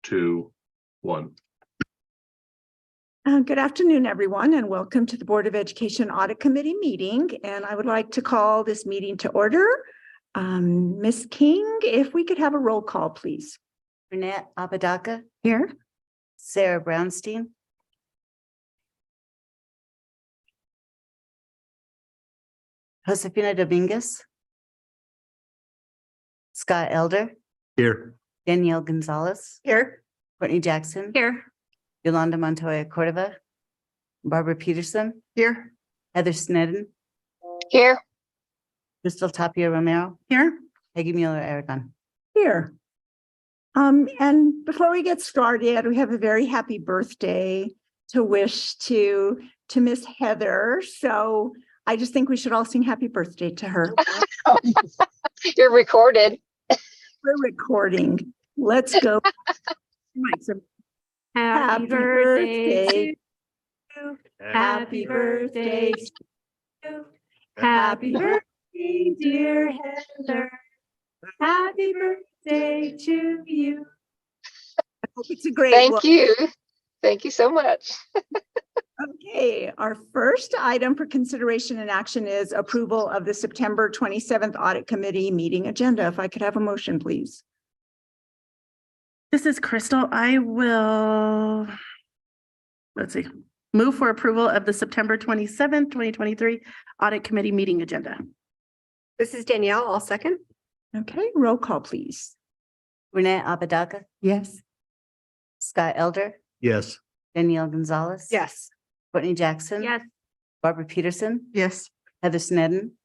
2, 1. Good afternoon, everyone, and welcome to the Board of Education Audit Committee meeting. And I would like to call this meeting to order. Ms. King, if we could have a roll call, please. Renee Apodaca, Here. Sarah Brownstein, Josefina Dominguez, Scott Elder, Here. Danielle Gonzalez, Here. Courtney Jackson, Here. Yolanda Montoya Cordova, Barbara Peterson, Here. Heather Snedden, Here. Crystal Tapia Romero, Here. Peggy Mueller Aragon. Here. And before we get started, we have a very happy birthday to wish to Miss Heather. So I just think we should all sing happy birthday to her. You're recorded. We're recording. Let's go. Happy birthday. Happy birthday. Happy birthday, dear Heather. Happy birthday to you. I hope it's a great one. Thank you. Thank you so much. Okay, our first item for consideration and action is approval of the September 27th Audit Committee meeting agenda. If I could have a motion, please. This is Crystal. I will, move for approval of the September 27th, 2023 Audit Committee meeting agenda. This is Danielle. I'll second. Okay, roll call, please. Renee Apodaca, Yes. Scott Elder, Yes. Danielle Gonzalez. Yes. Courtney Jackson. Yes. Barbara Peterson, Yes. Heather Snedden,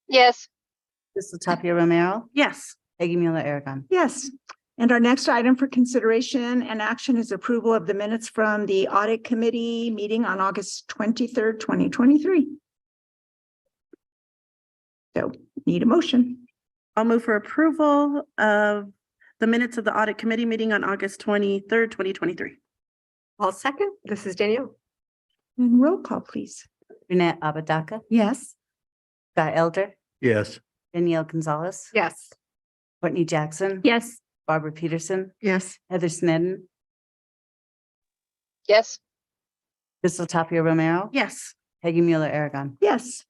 Yes. Crystal Tapia Romero, Yes. Peggy Mueller Aragon. Yes. And our next item for consideration and action is approval of the minutes from the Audit Committee meeting on August 23rd, 2023. So need a motion. I'll move for approval of the minutes of the Audit Committee meeting on August 23rd, 2023. I'll second. This is Danielle. And roll call, please. Renee Apodaca, Yes. Scott Elder, Yes. Danielle Gonzalez, Yes. Courtney Jackson, Yes. Barbara Peterson, Yes. Heather Snedden, Yes. Crystal Tapia Romero, Yes. Peggy Mueller Aragon. Yes.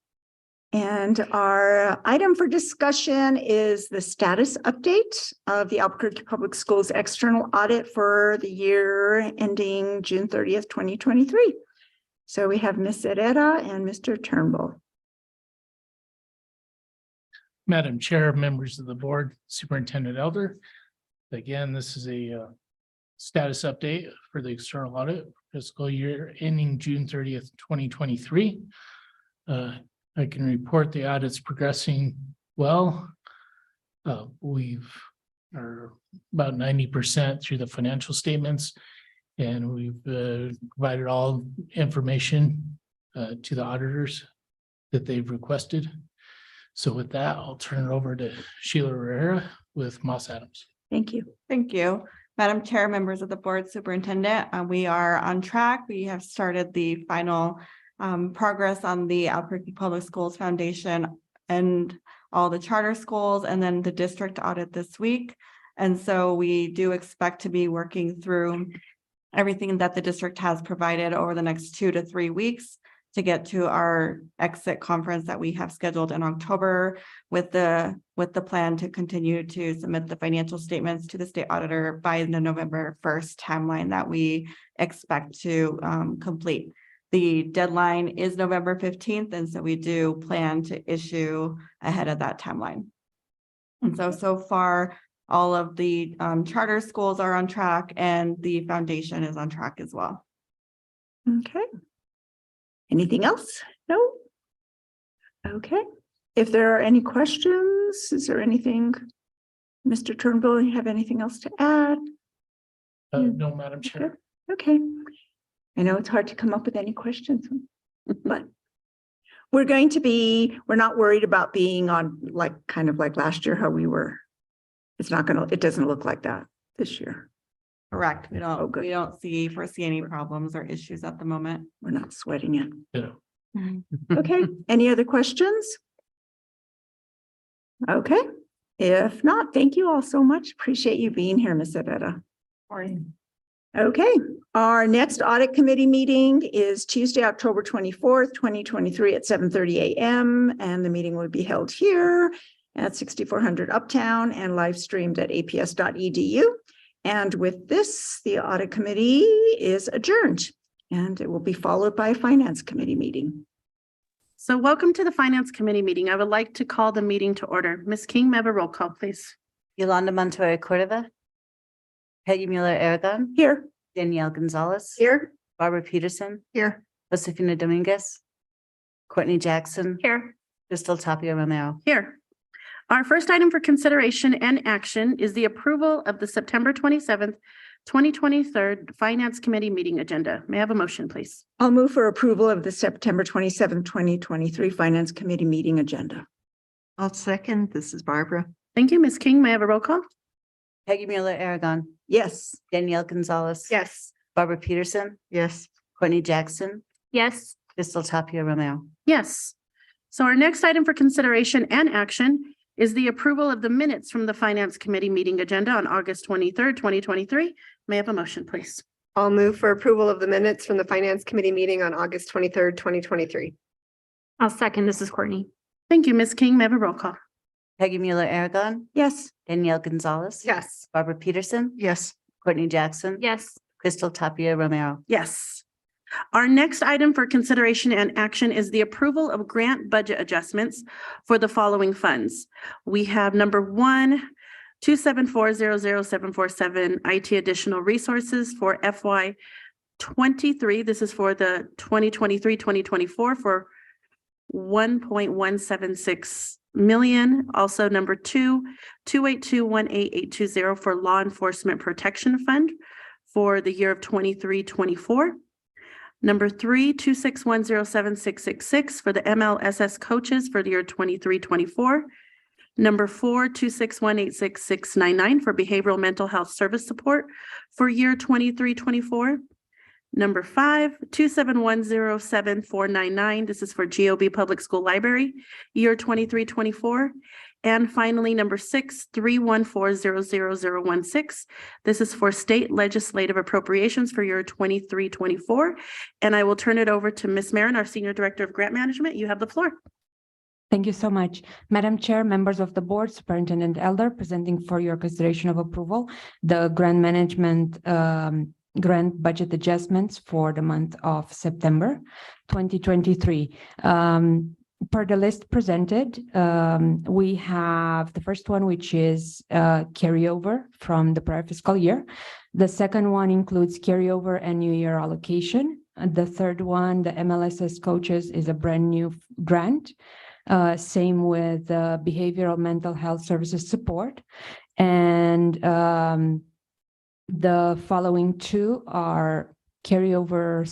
And our item for discussion is the status update of the Albuquerque Public Schools external audit for the year ending June 30th, 2023. So we have Ms. Herrera and Mr. Turnbull. Madam Chair, members of the board, Superintendent Elder. Again, this is a status update for the external audit fiscal year ending June 30th, 2023. I can report the audit's progressing well. We've are about 90% through the financial statements, and we've provided all information to the auditors that they've requested. So with that, I'll turn it over to Sheila Herrera with Moss Adams. Thank you. Thank you, Madam Chair, members of the board, superintendent. We are on track. We have started the final progress on the Albuquerque Public Schools Foundation and all the charter schools, and then the district audit this week. And so we do expect to be working through everything that the district has provided over the next 2 to 3 weeks to get to our exit conference that we have scheduled in October with the plan to continue to submit the financial statements to the state auditor by the November 1st timeline that we expect to complete. The deadline is November 15th, and so we do plan to issue ahead of that timeline. And so far, all of the charter schools are on track and the foundation is on track as well. Okay. Anything else? No? Okay. If there are any questions, is there anything, Mr. Turnbull, you have anything else to add? No, Madam Chair. Okay. I know it's hard to come up with any questions, but we're not worried about being on kind of like last year, how we were. It doesn't look like that this year. Correct. We don't, good. we don't foresee any problems or issues at the moment. We're not sweating it. Yeah. Okay. Any other questions? Okay. If not, thank you all so much. Appreciate you being here, Ms. Herrera. Okay, our next audit committee meeting is Tuesday, October 24th, 2023 at 7:30 a.m. And the meeting will be held here at 6400 Uptown and live streamed at aps.edu. And with this, the audit committee is adjourned and it will be followed by a finance committee meeting. So welcome to the Finance Committee meeting. I would like to call the meeting to order. Ms. King, may I have a roll call, please? Yolanda Montoya Cordova. Peggy Mueller Aragon. Here. Danielle Gonzalez. Here. Barbara Peterson. Here. Josefina Dominguez. Courtney Jackson. Here. Crystal Tapia Romero. Here. Our first item for consideration and action is the approval of the September 27th, 2023 Finance Committee meeting agenda. May I have a motion, please? I'll move for approval of the September 27th, 2023 Finance Committee meeting agenda. I'll second. This is Barbara. Thank you, Ms. King. May I have a roll call? Peggy Mueller Aragon. Yes. Danielle Gonzalez. Yes. Barbara Peterson. Yes. Courtney Jackson. Yes. Crystal Tapia Romero. Yes. So our next item for consideration and action is the approval of the minutes from the Finance Committee meeting agenda on August 23rd, 2023. May I have a motion, please? I'll move for approval of the minutes from the Finance Committee meeting on August 23rd, 2023. I'll second. This is Courtney. Thank you, Ms. King. May I have a roll call? Peggy Mueller Aragon. Yes. Danielle Gonzalez. Yes. Barbara Peterson. Yes. Courtney Jackson. Yes. Crystal Tapia Romero. Yes. Our next item for consideration and action is the approval of grant budget adjustments for the following funds. We have number 1-274-00747 IT additional resources for FY 23. This is for the 2023-2024 for 1.176 million. Also number 2-282-18820 for Law Enforcement Protection Fund for the year of 23-24. Number 3-261-07666 for the MLSS coaches for the year 23-24. Number 4-261-86699 for behavioral mental health service support for year 23-24. Number 5-271-07499. This is for GOB Public School Library, year 23-24. And finally, number 6-314-00016. This is for state legislative appropriations for year 23-24. And I will turn it over to Ms. Marin, our Senior Director of Grant Management. You have the floor. Thank you so much. Madam Chair, members of the board, Superintendent Elder, presenting for your consideration of approval, the grant management grant budget adjustments for the month of September 2023. Per the list presented, we have the first one, which is carryover from the prior fiscal year. The second one includes carryover and new year allocation. The third one, the MLSS coaches, is a brand new grant. Same with behavioral mental health services support. And the following two are carryover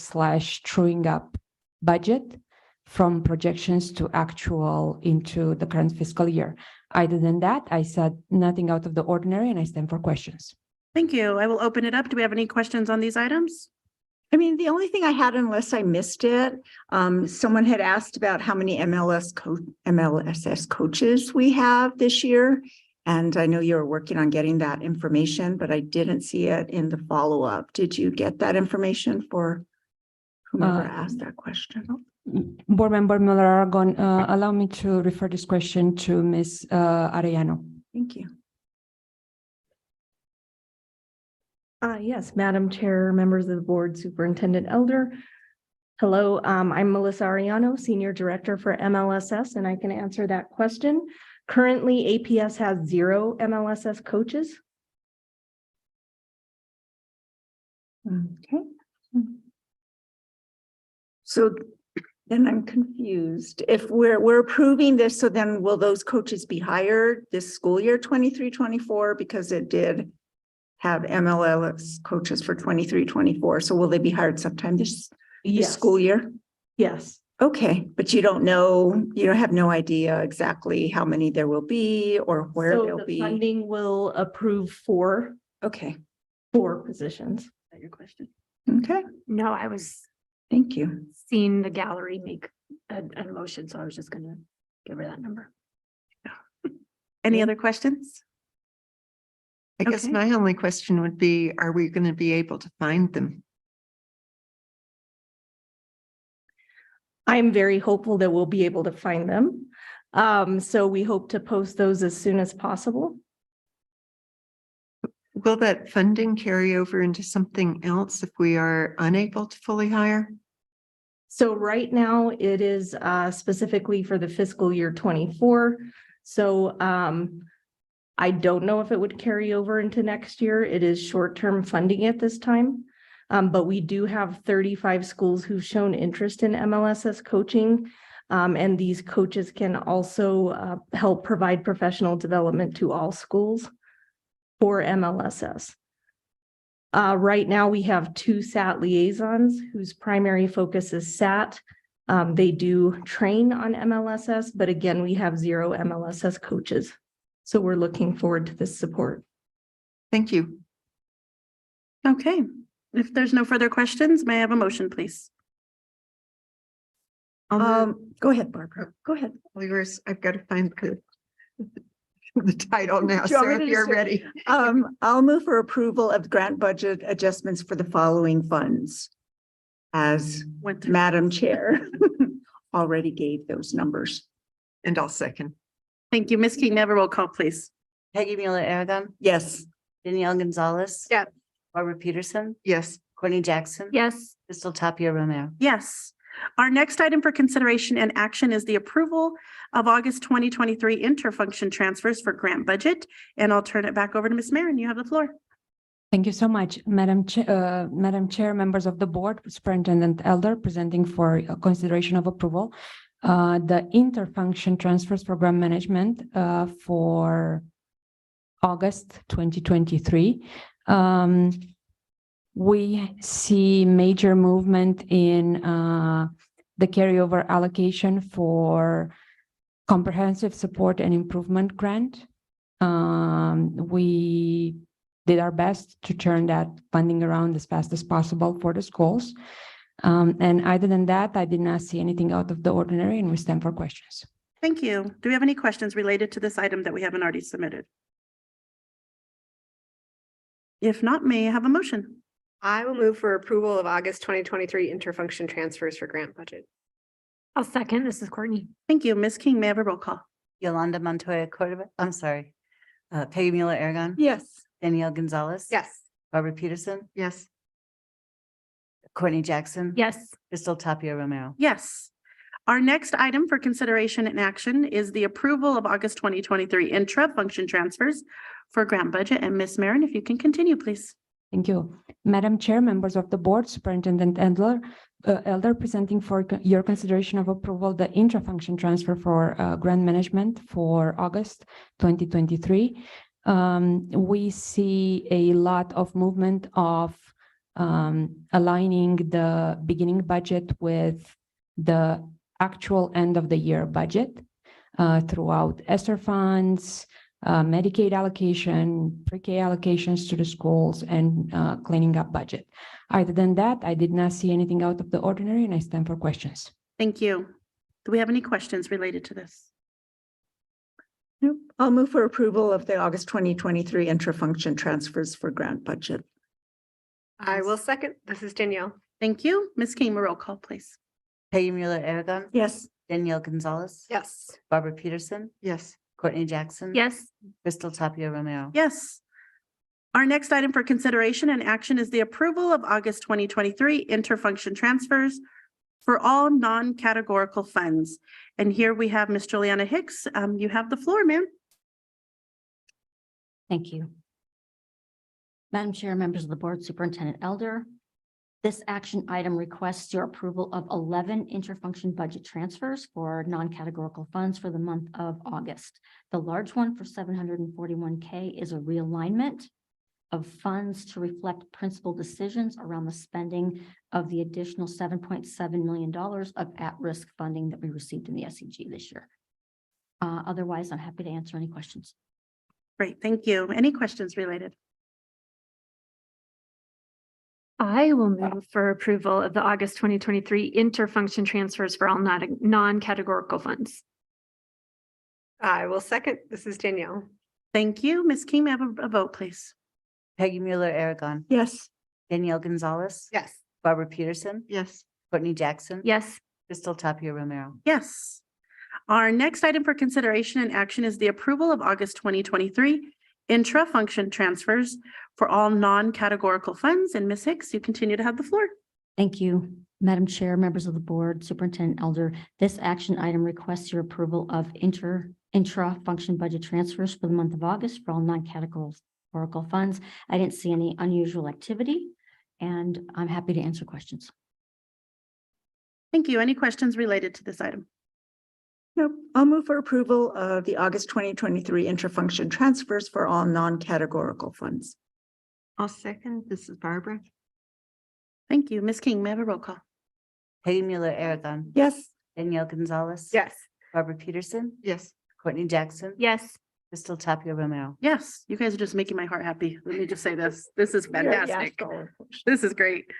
/ truing up budget from projections to actual into the current fiscal year. Other than that, I said nothing out of the ordinary and I stand for questions. Thank you. I will open it up. Do we have any questions on these items? I mean, the only thing I had, unless I missed it, someone had asked about how many MLSS coaches we have this year. And I know you're working on getting that information, but I didn't see it in the follow-up. Did you get that information for whomever asked that question? Board Member Mueller-Aragon, allow me to refer this question to Ms. Arellano. Thank you. Yes, Madam Chair, members of the board, Superintendent Elder. Hello, I'm Melissa Arellano, Senior Director for MLSS, and I can answer that question. Currently, APS has 0 MLSS coaches. Okay. So then I'm confused. If we're approving this, so then will those coaches be hired this school year 23-24 because it did have MLSS coaches for 23-24. So will they be hired sometime this school year? Yes. Okay, but you don't know, you have no idea exactly how many there will be or where So they'll the be. funding will approve 4 Okay, positions. Is that your question? okay, No, I was thank you. seeing the gallery make a motion, so I was just gonna give her that number. Any other questions? I guess Okay. my only question would be, are we going to be able to find them? I'm very hopeful that we'll be able to find them. So we hope to post those as soon as possible. Will that funding carry over into something else if we are unable to fully hire? So right now it is specifically for the fiscal year 24. So I don't know if it would carry over into next year. It is short-term funding at this time. But we do have 35 schools who've shown interest in MLSS coaching. And these coaches can also help provide professional development to all schools for MLSS. Right now, we have 2 SAT liaisons whose primary focus is SAT. They do train on MLSS, but again, we have 0 MLSS coaches. So we're looking forward to this support. Thank you. Okay, if there's no further questions, may I have a motion, please? Go ahead, Barbara. Go ahead. Yours, I've got to find the title now, Do you want so me if to you're just do it? ready. I'll move for approval of grant budget adjustments for the following funds. As Went through. Madam Chair already gave those numbers. And I'll second. Thank you. Ms. King, may I have a roll call, please? Peggy Mueller Aragon, Yes. Danielle Gonzalez. Yeah. Barbara Peterson, Yes. Courtney Jackson. Yes. Crystal Tapia Romero. Yes. Our next item for consideration and action is the approval of August 2023 interfunction transfers for grant budget. And I'll turn it back over to Ms. Marin. You have the floor. Thank you so much, Madam Chair, members of the board, Superintendent Elder, presenting for consideration of approval. The interfunction transfers program management for August 2023. We see major movement in the carryover allocation for comprehensive support and improvement grant. We did our best to turn that funding around as fast as possible for the schools. And other than that, I did not see anything out of the ordinary, and we stand for questions. Thank you. Do we have any questions related to this item that we haven't already submitted? If not, may I have a motion? I will move for approval of August 2023 interfunction transfers for grant budget. I'll second. This is Courtney. Thank you. Ms. King, may I have a roll call? Yolanda Montoya Cordova, I'm sorry. Peggy Mueller Aragon. Yes. Danielle Gonzalez. Yes. Barbara Peterson, Yes. Courtney Jackson. Yes. Crystal Tapia Romero. Yes. Our next item for consideration and action is the approval of August 2023 intra-function transfers for grant budget. And Ms. Marin, if you can continue, please. Thank you. Madam Chair, members of the board, Superintendent Elder, presenting for your consideration of approval the intra-function transfer for grant management for August 2023. We see a lot of movement of aligning the beginning budget with the actual end of the year budget throughout ESSER funds, Medicaid allocation, pre-K allocations to the schools, and cleaning up budget. Other than that, I did not see anything out of the ordinary, and I stand for questions. Thank you. Do we have any questions related to this? Nope. I'll move for approval of the August 2023 intra-function transfers for grant budget. I will second. This is Danielle. Thank you. Ms. King, a roll call, please. Peggy Mueller Aragon. Yes. Danielle Gonzalez. Yes. Barbara Peterson, Yes. Courtney Jackson. Yes. Crystal Tapia Romero. Yes. Our next item for consideration and action is the approval of August 2023 interfunction transfers for all non-categorical funds. And here we have Ms. Juliana Hicks. You have the floor, ma'am. Thank you. Madam Chair, members of the board, Superintendent Elder. This action item requests your approval of 11 interfunction budget transfers for non-categorical funds for the month of August. The large one for $741K is a realignment of funds to reflect principal decisions around the spending of the additional $7.7 million of at-risk funding that we received in the SEG this year. Otherwise, I'm happy to answer any questions. Great, thank you. Any questions related? I will move for approval of the August 2023 interfunction transfers for all non-categorical funds. I will second. This is Danielle. Thank you. Ms. King, may I have a vote, please? Peggy Mueller Aragon, Yes. Danielle Gonzalez. Yes. Barbara Peterson, Yes. Courtney Jackson. Yes. Crystal Tapia Romero. Yes. Our next item for consideration and action is the approval of August 2023 intra-function transfers for all non-categorical funds. And Ms. Hicks, you continue to have the floor. Thank you, Madam Chair, members of the board, Superintendent Elder. This action item requests your approval of intra-function budget transfers for the month of August for all non-categorical funds. I didn't see any unusual activity, and I'm happy to answer questions. Thank you. Any questions related to this item? Nope. I'll move for approval of the August 2023 intra-function transfers for all non-categorical funds. I'll second. This is Barbara. Thank you. Ms. King, may I have a roll call? Peggy Mueller Aragon, Yes. Danielle Gonzalez. Yes. Barbara Peterson, Yes. Courtney Jackson. Yes. Crystal Tapia Romero. Yes, you guys are just making my heart happy. Let me just say this. This is fantastic. This is great.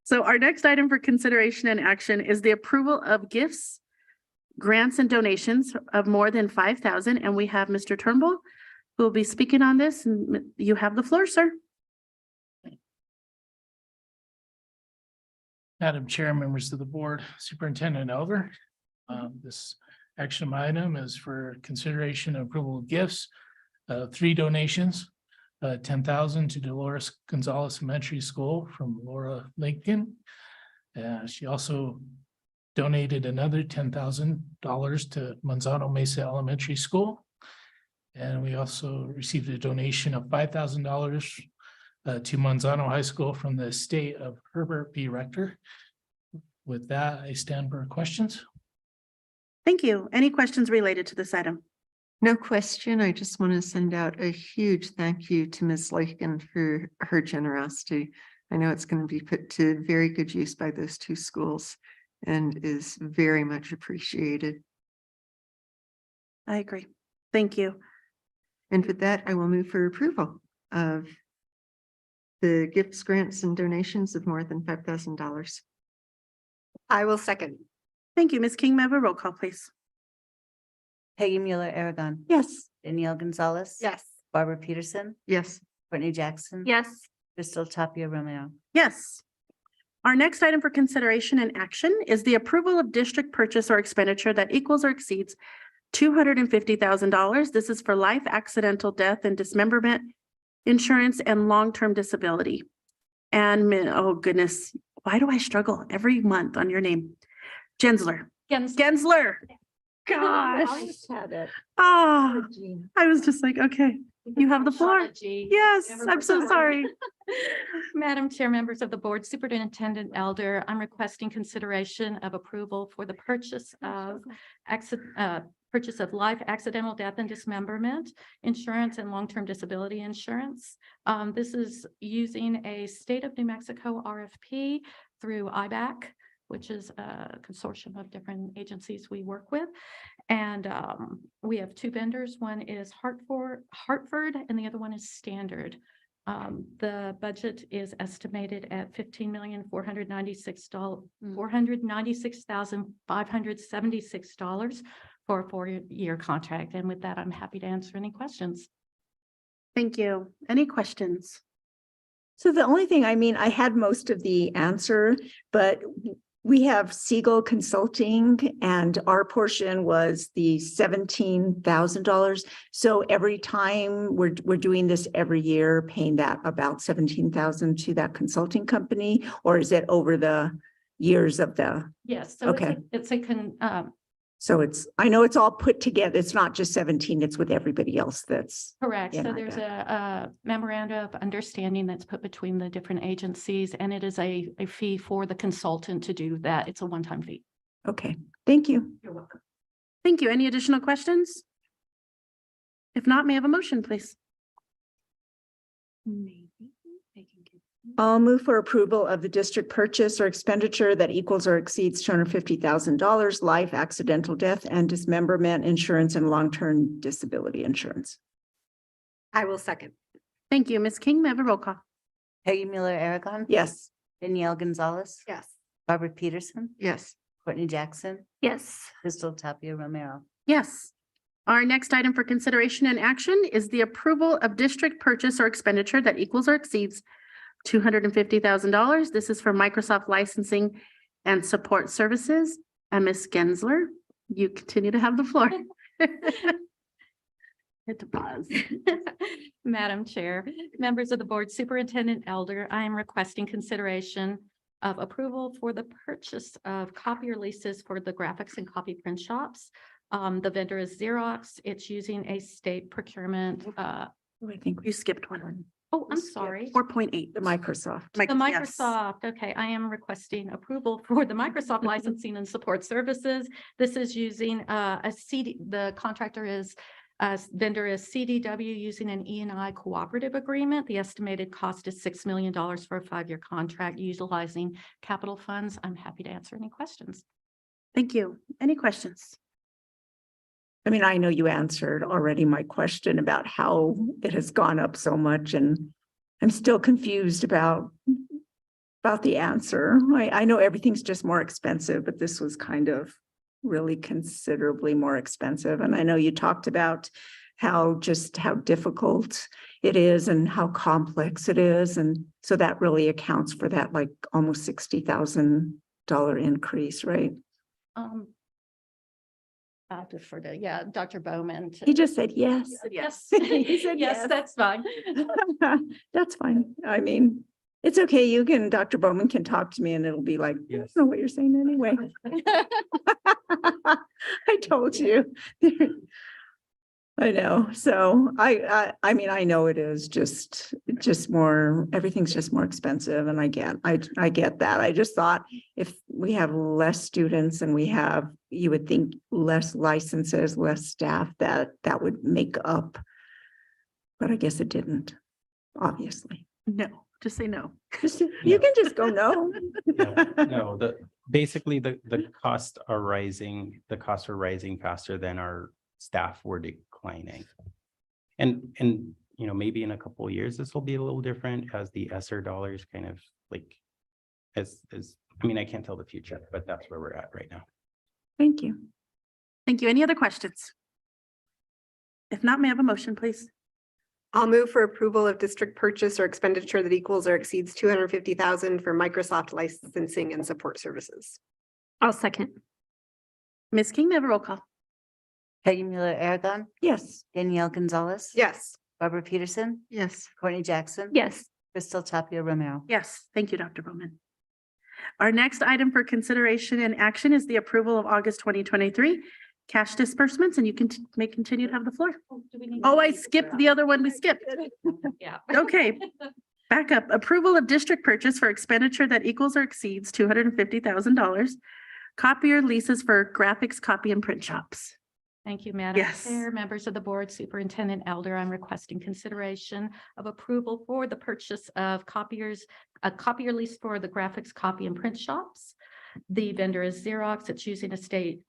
So our next item for consideration and action is the approval of gifts, grants and donations of more than 5,000. And we have Mr. Turnbull who will be speaking on this, and you have the floor, sir. Madam Chair, members of the board, Superintendent Elder. This action item is for consideration and approval of gifts. 3 donations, 10,000 to Dolores Gonzalez Elementary School from Laura Lincoln. She also donated another $10,000 to Manzano Mesa Elementary School. And we also received a donation of $5,000 to Manzano High School from the estate of Herbert B. Rector. With that, I stand for questions. Thank you. Any questions related to this item? No question. I just want to send out a huge thank you to Ms. Lakin for her generosity. I know it's going to be put to very good use by those 2 schools and is very much appreciated. I agree. Thank you. And with that, I will move for approval of the gifts, grants, and donations of more than $5,000. I will second. Thank you. Ms. King, may I have a roll call, please? Peggy Mueller Aragon, Yes. Danielle Gonzalez. Yes. Barbara Peterson, Yes. Courtney Jackson. Yes. Crystal Tapia Romero. Yes. Our next item for consideration and action is the approval of district purchase or expenditure that equals or exceeds $250,000. This is for life, accidental death, and dismemberment insurance and long-term disability. And oh goodness, why do I struggle every month on your name? Gensler. Gensler. Gosh. Oh, I was just like, okay, you have the floor. Yes, I'm so sorry. Madam Chair, members of the board, Superintendent Elder, I'm requesting consideration of approval for the purchase of life, accidental death, and dismemberment insurance and long-term disability insurance. This is using a state of New Mexico RFP through IBAC, which is a consortium of different agencies we work with. And we have 2 vendors. One is Hartford, and the other one is Standard. The budget is estimated at $496,576 for a 4-year contract. And with that, I'm happy to answer any questions. Thank you. Any questions? So the only thing, I had most of the answer, but we have Siegel Consulting and our portion was the $17,000. So every time we're doing this every year, paying that about $17,000 to that consulting company, or is it over the years of the? Yes. So Okay. So I know it's all put together. It's not just 17, it's with everybody else that's. correct. Yeah, So I there's bet. a memorandum of understanding that's put between the different agencies, and it is a fee for the consultant to do that. It's a one-time fee. Okay, thank you. You're welcome. Thank you. Any additional questions? If not, may I have a motion, please? I'll move for approval of the district purchase or expenditure that equals or exceeds $250,000, life, accidental death, and dismemberment insurance and long-term disability insurance. I will second. Thank you. Ms. King, may I have a roll call? Peggy Mueller Aragon. Yes. Danielle Gonzalez. Yes. Barbara Peterson, Yes. Courtney Jackson, Yes. Crystal Tapia Romero. Yes. Our next item for consideration and action is the approval of district purchase or expenditure that equals or exceeds $250,000. This is for Microsoft licensing and support services. And Ms. Gensler, you continue to have the floor. Hit to pause. Madam Chair, members of the board, Superintendent Elder, I am requesting consideration of approval for the purchase of copier leases for the graphics and copy print shops. The vendor is Xerox. It's using a state procurement. I think You skipped one. Oh, I'm sorry. 4.8. the Microsoft. The Microsoft, okay, I am requesting approval for the Microsoft licensing and support services. This is using a CD, the contractor is, vendor is CDW using an E&I cooperative agreement. The estimated cost is $6 million for a 5-year contract utilizing capital funds. I'm happy to answer any questions. Thank you. Any questions? I mean, I know you answered already my question about how it has gone up so much, and I'm still confused about the answer. I know everything's just more expensive, but this was kind of really considerably more expensive. And I know you talked about how difficult it is and how complex it is. And so that really accounts for that, like almost $60,000 increase, right? I'll defer to, yeah, Dr. Bowman. He just said yes. Yes. He said Yes, yes. that's fine. That's fine. I mean, it's okay. You can, Dr. Bowman can talk to me and it'll be like, I don't know what you're saying anyway. I told you. I know. So I mean, I know it is just more, everything's just more expensive, and I get that. I just thought if we have less students and you would think less licenses, less staff, that would make up. But I guess it didn't, obviously. No, just say no. You can just go no. No, basically the costs are rising. The costs are rising faster than our staff were declining. And maybe in a couple of years, this will be a little different as the ESSER dollars kind of like, I mean, I can't tell the future, but that's where we're at right now. Thank you. Thank you. Any other questions? If not, may I have a motion, please? I'll move for approval of district purchase or expenditure that equals or exceeds $250,000 for Microsoft licensing and support services. I'll second. Ms. King, may I have a roll call? Peggy Mueller Aragon, Yes. Danielle Gonzalez. Yes. Barbara Peterson, Yes. Courtney Jackson. Yes. Crystal Tapia Romero. Yes, thank you, Dr. Bowman. Our next item for consideration and action is the approval of August 2023 cash disbursements, and you may continue to have the floor. Oh, I skipped the other one we skipped. Yeah. Okay, back up. Approval of district purchase for expenditure that equals or exceeds $250,000. Copier leases for graphics, copy, and print shops. Thank you, Madam Yes. Chair, members of the board, Superintendent Elder. I'm requesting consideration of approval for the purchase of copiers, a copier lease for the graphics, copy, and print shops. The vendor is Xerox. It's using a state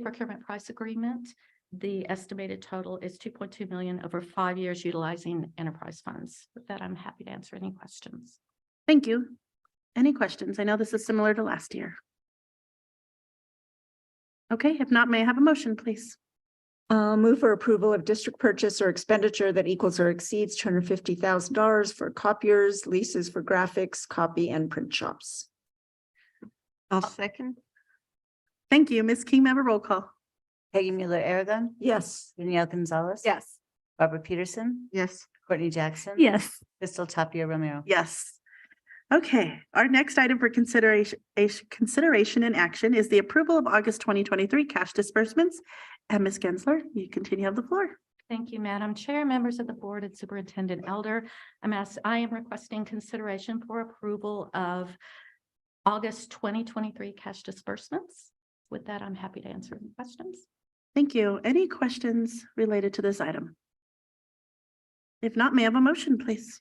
procurement price agreement. The estimated total is 2.2 million over 5 years utilizing enterprise funds. With that, I'm happy to answer any questions. Thank you. Any questions? I know this is similar to last year. Okay, if not, may I have a motion, please? Move for approval of district purchase or expenditure that equals or exceeds $250,000 for copiers, leases for graphics, copy, and print shops. I'll second. Thank you. Ms. King, may I have a roll call? Peggy Mueller Aragon, Yes. Danielle Gonzalez. Yes. Barbara Peterson, Yes. Courtney Jackson. Yes. Crystal Tapia Romero. Yes. Okay, our next item for consideration and action is the approval of August 2023 cash disbursements. And Ms. Gensler, you continue to have the floor. Thank you, Madam Chair, members of the board, and Superintendent Elder. I am requesting consideration for approval of August 2023 cash disbursements. With that, I'm happy to answer any questions. Thank you. Any questions related to this item? If not, may I have a motion, please?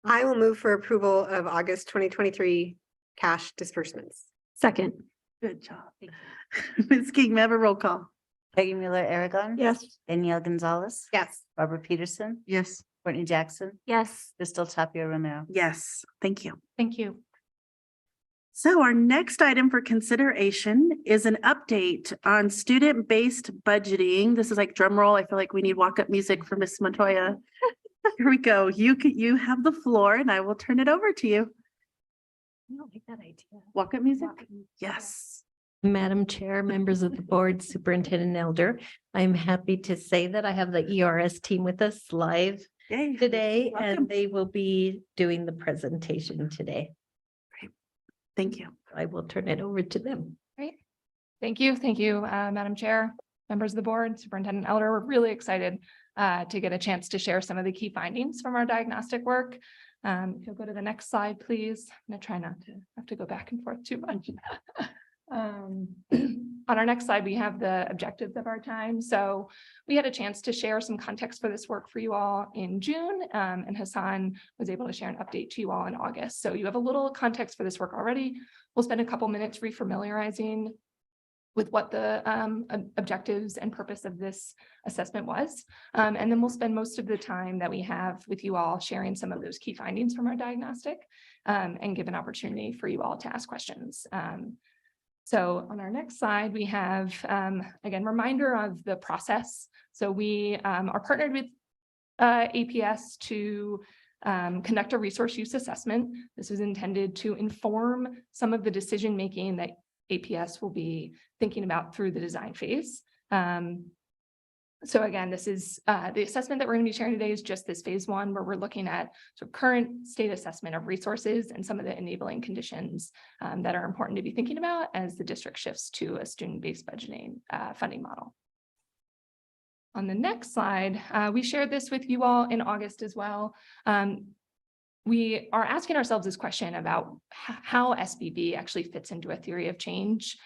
I will move for approval of August 2023 cash disbursements. Second. Good job. Ms. King, may I have a roll call? Peggy Mueller Aragon. Yes. Danielle Gonzalez. Yes. Barbara Peterson, Yes. Courtney Jackson. Yes. Crystal Tapia Romero. Yes, thank you. Thank you. So our next item for consideration is an update on student-based budgeting. This is like drum roll. I feel like we need walk-up music for Miss Montoya. Here we go. You have the floor and I will turn it over to you. I don't like that idea. Walk-up music? Yes. Madam Chair, members of the board, Superintendent Elder, I'm happy to say that I have the ERS team with us live Yay. today, Welcome. and they will be doing the presentation today. Thank you. I will turn it over to them. Great. Thank you. Thank you, Madam Chair, members of the board, Superintendent Elder. We're really excited to get a chance to share some of the key findings from our diagnostic work. If you'll go to the next slide, please. I'm gonna try not to have to go back and forth too much. On our next slide, we have the objectives of our time. So we had a chance to share some context for this work for you all in June, and Hassan was able to share an update to you all in August. So you have a little context for this work already. We'll spend a couple minutes refamiliarizing with what the objectives and purpose of this assessment was. And then we'll spend most of the time that we have with you all sharing some of those key findings from our diagnostic, and give an opportunity for you all to ask questions. So on our next slide, we have, again, reminder of the process. So we are partnered with APS to conduct a resource use assessment. This is intended to inform some of the decision-making that APS will be thinking about through the design phase. So again, this is the assessment that we're going to be sharing today is just this phase one, where we're looking at sort of current state assessment of resources and some of the enabling conditions that are important to be thinking about as the district shifts to a student-based budgeting funding model. On the next slide, we shared this with you all in August as well. We are asking ourselves this question about how SBB actually fits into a theory of change.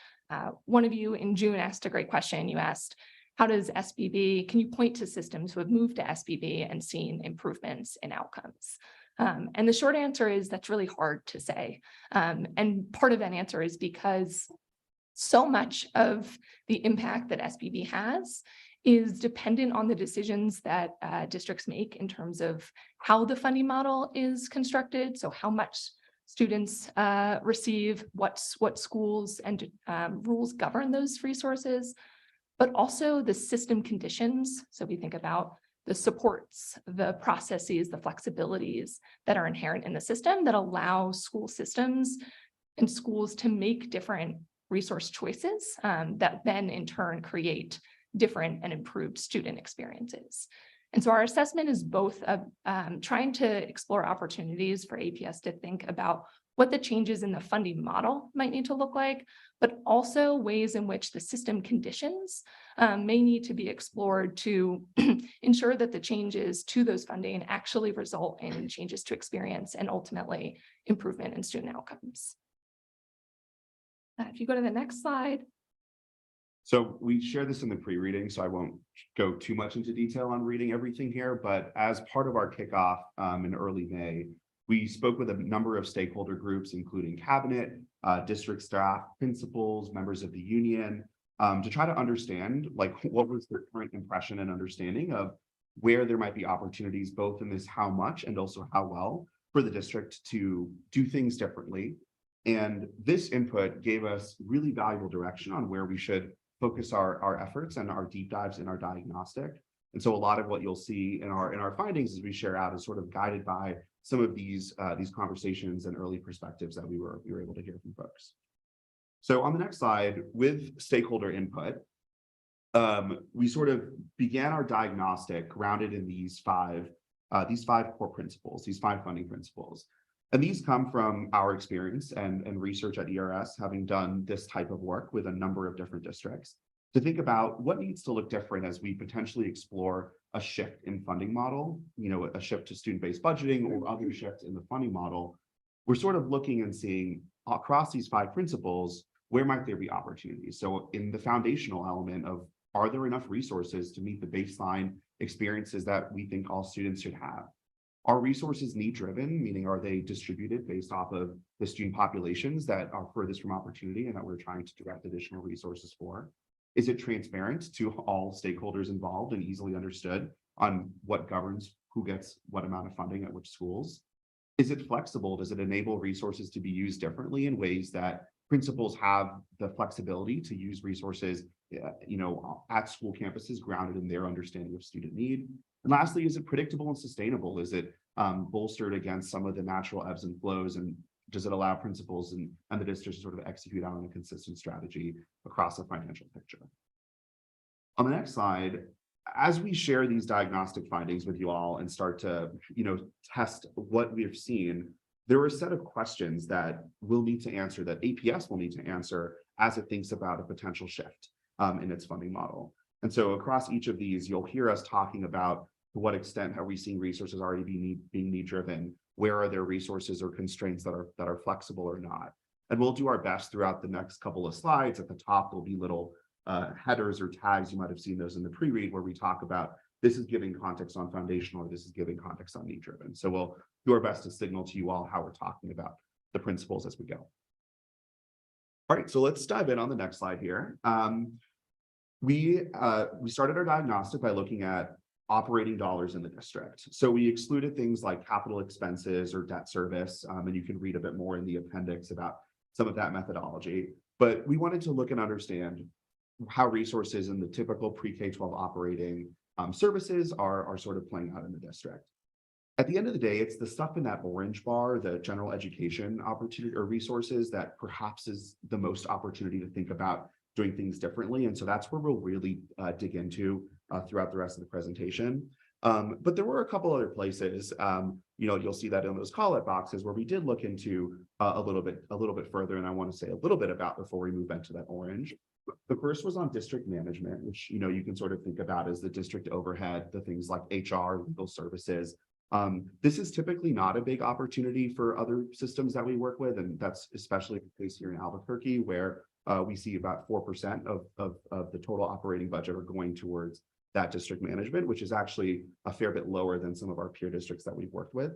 One of you in June asked a great question. You asked, how does SBB, can you point to systems who have moved to SBB and seen improvements in outcomes? And the short answer is that's really hard to say. And part of that answer is because so much of the impact that SBB has is dependent on the decisions that districts make in terms of how the funding model is constructed. So how much students receive, what schools and rules govern those resources, but also the system conditions. So we think about the supports, the processes, the flexibilities that are inherent in the system that allow school systems and schools to make different resource choices that then in turn create different and improved student experiences. And so our assessment is both trying to explore opportunities for APS to think about what the changes in the funding model might need to look like, but also ways in which the system conditions may need to be explored to ensure that the changes to those funding actually result in changes to experience and ultimately improvement in student outcomes. If you go to the next slide. So we shared this in the pre-reading, so I won't go too much into detail on reading everything here, but as part of our kickoff in early May, we spoke with a number of stakeholder groups, including cabinet, district staff, principals, members of the union, to try to understand like what was their current impression and understanding of where there might be opportunities, both in this how much and also how well for the district to do things differently. And this input gave us really valuable direction on where we should focus our efforts and our deep dives in our diagnostic. And so a lot of what you'll see in our findings as we share out is sort of guided by some of these conversations and early perspectives that we were able to hear from folks. So on the next slide, with stakeholder input, we sort of began our diagnostic grounded in these five core principles, these five funding principles. And these come from our experience and research at ERS, having done this type of work with a number of different districts, to think about what needs to look different as we potentially explore a shift in funding model, a shift to student-based budgeting or other shifts in the funding model. We're sort of looking and seeing across these five principles, where might there be opportunities? So in the foundational element of, are there enough resources to meet the baseline experiences that we think all students should have? Are resources need-driven, meaning are they distributed based off of the student populations that are furthest from opportunity and that we're trying to direct additional resources for? Is it transparent to all stakeholders involved and easily understood on what governs who gets what amount of funding at which schools? Is it flexible? Does it enable resources to be used differently in ways that principals have the flexibility to use resources, at school campuses grounded in their understanding of student need? And lastly, is it predictable and sustainable? Is it bolstered against some of the natural ebbs and flows? And does it allow principals and the district to sort of execute on a consistent strategy across the financial picture? On the next slide, as we share these diagnostic findings with you all and start to, test what we've seen, there are a set of questions that we'll need to answer, that APS will need to answer as it thinks about a potential shift in its funding model. And so across each of these, you'll hear us talking about to what extent are we seeing resources already being need driven? Where are there resources or constraints that are flexible or not? And we'll do our best throughout the next couple of slides. At the top, there'll be little headers or tags. You might have seen those in the pre-read where we talk about this is giving context on foundational, or this is giving context on need driven. So we'll do our best to signal to you all how we're talking about the principles as we go. All right, so let's dive in on the next slide here. We started our diagnostic by looking at operating dollars in the district. So we excluded things like capital expenses or debt service, and you can read a bit more in the appendix about some of that methodology. But we wanted to look and understand how resources in the typical pre-K-12 operating services are sort of playing out in the district. At the end of the day, it's the stuff in that orange bar, the general education opportunity or resources, that perhaps is the most opportunity to think about doing things differently. And so that's where we'll really dig into throughout the rest of the presentation. But there were a couple other places, you'll see that in those call-out boxes where we did look into a little bit further, and I want to say a little bit about before we move into that orange. The first was on district management, which you can sort of think about as the district overhead, the things like HR, legal services. This is typically not a big opportunity for other systems that we work with, and that's especially the case here in Albuquerque, where we see about 4% of the total operating budget are going towards that district management, which is actually a fair bit lower than some of our peer districts that we've worked with.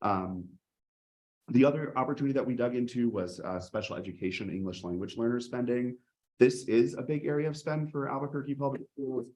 The other opportunity that we dug into was special education English language learner spending. This is a big area of spend for Albuquerque Public Schools,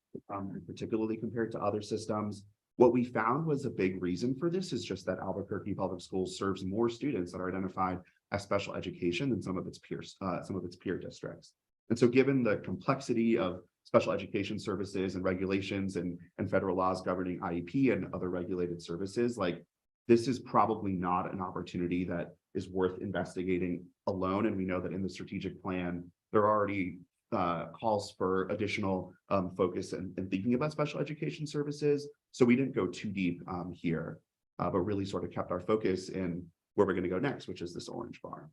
particularly compared to other systems. What we found was a big reason for this is just that Albuquerque Public Schools serves more students that are identified as special education than some of its peer districts. And so given the complexity of special education services and regulations and federal laws governing IEP and other regulated services, like this is probably not an opportunity that is worth investigating alone. And we know that in the strategic plan, there are already calls for additional focus and thinking about special education services. So we didn't go too deep here, but really sort of kept our focus in where we're going to go next, which is this orange bar.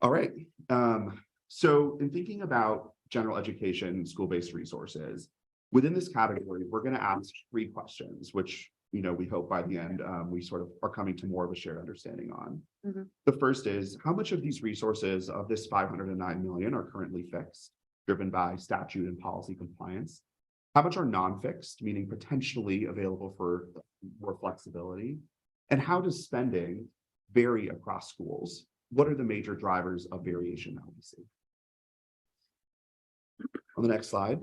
All right. So in thinking about general education, school-based resources, within this category, we're going to ask 3 questions, which we hope by the end we sort of are coming to more of a shared understanding on. The first is, how much of these resources of this 509 million are currently fixed, driven by statute and policy compliance? How much are non-fixed, meaning potentially available for more flexibility? And how does spending vary across schools? What are the major drivers of variation that we see? On the next slide.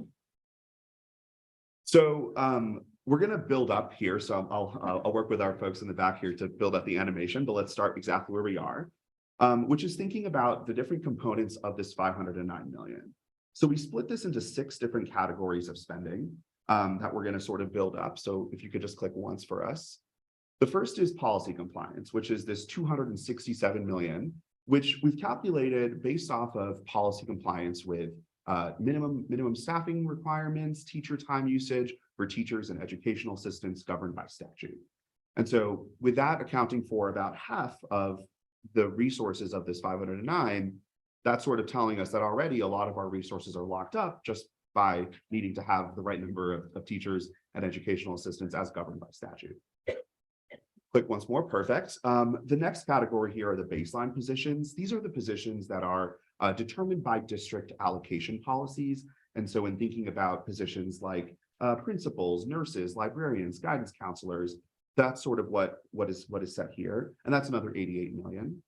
So we're going to build up here. So I'll work with our folks in the back here to build up the animation, but let's start exactly where we are, which is thinking about the different components of this 509 million. So we split this into 6 different categories of spending that we're going to sort of build up. So if you could just click once for us. The first is policy compliance, which is this 267 million, which we've calculated based off of policy compliance with minimum staffing requirements, teacher time usage for teachers and educational assistants governed by statute. And so with that accounting for about half of the resources of this 509, that's sort of telling us that already a lot of our resources are locked up just by needing to have the right number of teachers and educational assistants as governed by statute. Click once more, perfect. The next category here are the baseline positions. These are the positions that are determined by district allocation policies. And so in thinking about positions like principals, nurses, librarians, guidance counselors, that's sort of what is set here. And that's another 88 million.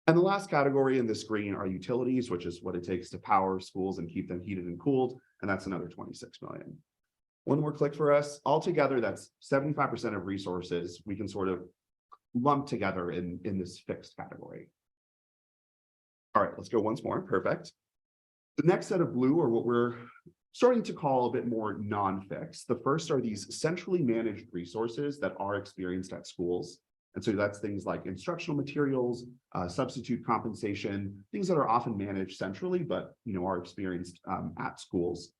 And the last category in this green are utilities, which is what it takes to power schools and keep them heated and cooled. And that's another 26 million. One more click for us. Altogether, that's 75% of resources we can sort of lumped together in this fixed category. All right, let's go once more. Perfect. The next set of blue are what we're starting to call a bit more non-fixed. The first are these centrally managed resources that are experienced at schools. And so that's things like instructional materials, substitute compensation, things that are often managed centrally, but are experienced at schools.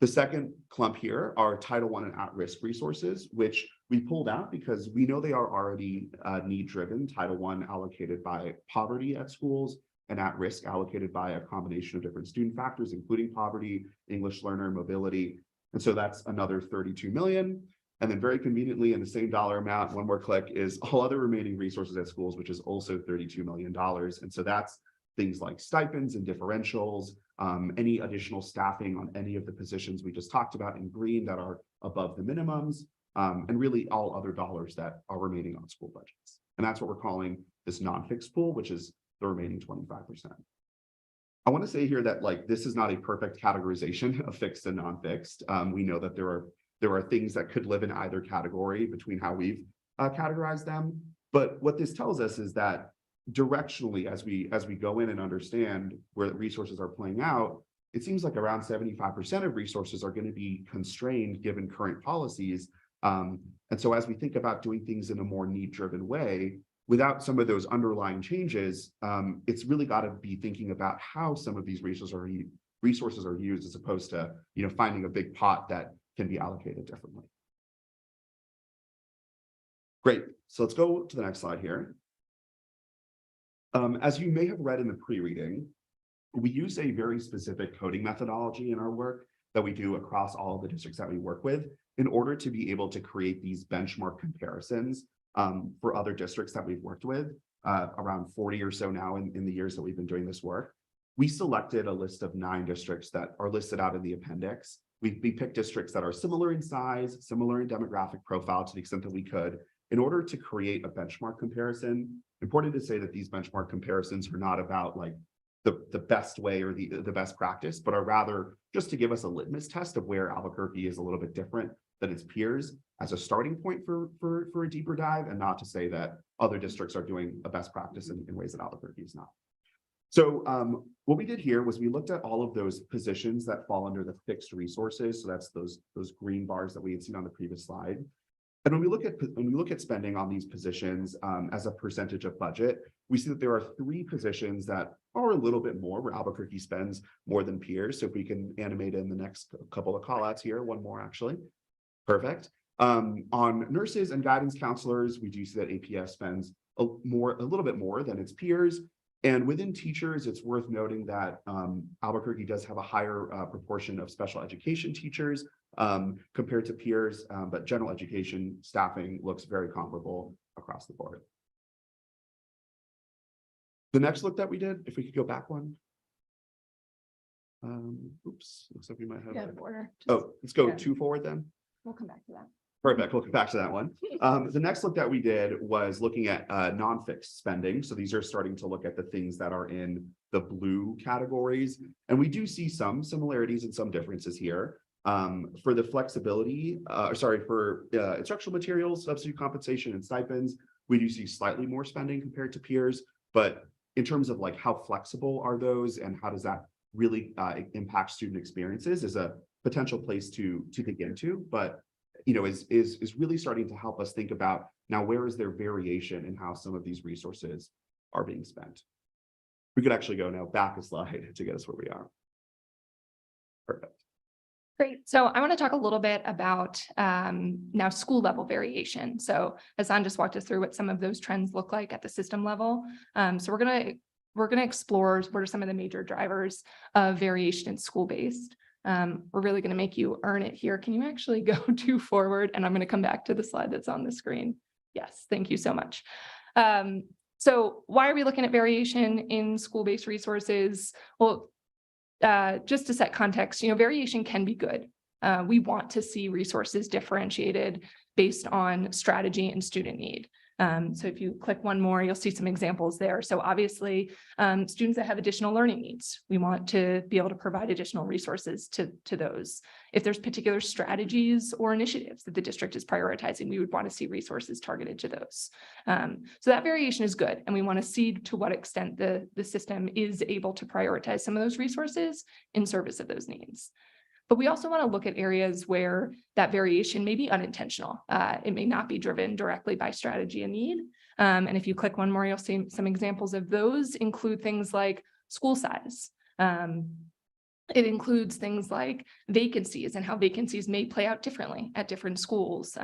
The second clump here are Title I and at-risk resources, which we pulled out because we know they are already need-driven. Title I allocated by poverty at schools, and at-risk allocated by a combination of different student factors, including poverty, English learner, mobility. And so that's another 32 million. And then very conveniently in the same dollar amount, one more click, is all other remaining resources at schools, which is also $32 million. And so that's things like stipends and differentials, any additional staffing on any of the positions we just talked about in green that are above the minimums, and really all other dollars that are remaining on school budgets. And that's what we're calling this non-fixed pool, which is the remaining 25%. I want to say here that this is not a perfect categorization of fixed and non-fixed. We know that there are things that could live in either category between how we've categorized them. But what this tells us is that directionally, as we go in and understand where the resources are playing out, it seems like around 75% of resources are going to be constrained given current policies. And so as we think about doing things in a more need-driven way, without some of those underlying changes, it's really got to be thinking about how some of these resources are used as opposed to finding a big pot that can be allocated differently. Great. So let's go to the next slide here. As you may have read in the pre-reading, we use a very specific coding methodology in our work that we do across all of the districts that we work with in order to be able to create these benchmark comparisons for other districts that we've worked with, around 40 or so now in the years that we've been doing this work. We selected a list of 9 districts that are listed out in the appendix. We picked districts that are similar in size, similar in demographic profile to the extent that we could, in order to create a benchmark comparison. Important to say that these benchmark comparisons are not about the best way or the best practice, but are rather just to give us a litmus test of where Albuquerque is a little bit different than its peers as a starting point for a deeper dive, and not to say that other districts are doing a best practice in ways that Albuquerque is not. So what we did here was we looked at all of those positions that fall under the fixed resources. So that's those green bars that we had seen on the previous slide. And when we look at spending on these positions as a percentage of budget, we see that there are 3 positions that are a little bit more where Albuquerque spends more than peers. So if we can animate in the next couple of call outs here, one more actually. Perfect. On nurses and guidance counselors, we do see that APS spends a little bit more than its peers. And within teachers, it's worth noting that Albuquerque does have a higher proportion of special education teachers compared to peers, but general education staffing looks very comparable across the board. The next look that we did, if we could go back one. Oops, looks like we might have. Yeah, border. Oh, let's go 2 forward then. We'll come back to that. Perfect. We'll come back to that one. The next look that we did was looking at non-fixed spending. So these are starting to look at the things that are in the blue categories. And we do see some similarities and some differences here. For the flexibility, for instructional materials, substitute compensation, and stipends, we do see slightly more spending compared to peers. But in terms of how flexible are those and how does that really impact student experiences is a potential place to dig into. But is really starting to help us think about now where is there variation in how some of these resources are being spent. We could actually go now back a slide to get us where we are. Perfect. Great. So I want to talk a little bit about now school level variation. So Hassan just walked us through what some of those trends look like at the system level. So we're gonna explore what are some of the major drivers of variation in school-based. We're really going to make you earn it here. Can you actually go 2 forward? And I'm going to come back to the slide that's on the screen. Yes, thank you so much. So why are we looking at variation in school-based resources? Well, just to set context, variation can be good. We want to see resources differentiated based on strategy and student need. So if you click one more, you'll see some examples there. So obviously, students that have additional learning needs, we want to be able to provide additional resources to those. If there's particular strategies or initiatives that the district is prioritizing, we would want to see resources targeted to those. So that variation is good, and we want to see to what extent the system is able to prioritize some of those resources in service of those needs. But we also want to look at areas where that variation may be unintentional. It may not be driven directly by strategy and need. And if you click one more, you'll see some examples of those include things like school size. It includes things like vacancies and how vacancies may play out differently at different schools,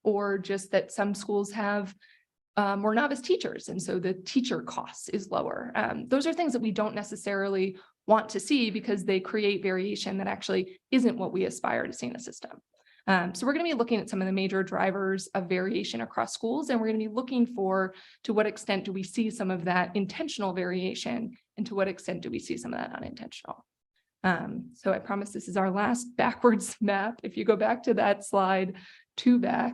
or just that some schools have more novice teachers, and so the teacher costs is lower. Those are things that we don't necessarily want to see because they create variation that actually isn't what we aspire to see in a system. So we're going to be looking at some of the major drivers of variation across schools, and we're going to be looking for to what extent do we see some of that intentional variation, and to what extent do we see some of that unintentional. So I promise this is our last backwards map. If you go back to that slide, two back.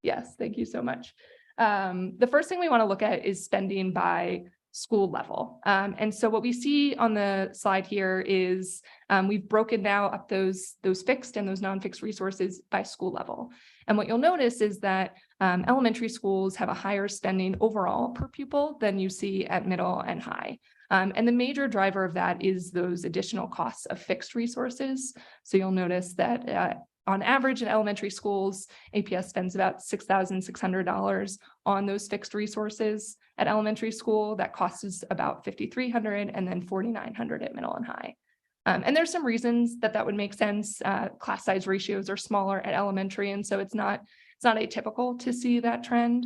Yes, thank you so much. The first thing we want to look at is spending by school level. And so what we see on the slide here is we've broken now up those fixed and those non-fixed resources by school level. And what you'll notice is that elementary schools have a higher spending overall per pupil than you see at middle and high. And the major driver of that is those additional costs of fixed resources. So you'll notice that on average in elementary schools, APS spends about $6,600 on those fixed resources. At elementary school, that cost is about $5,300 and then $4,900 at middle and high. And there's some reasons that would make sense. Class size ratios are smaller at elementary, and so it's not atypical to see that trend.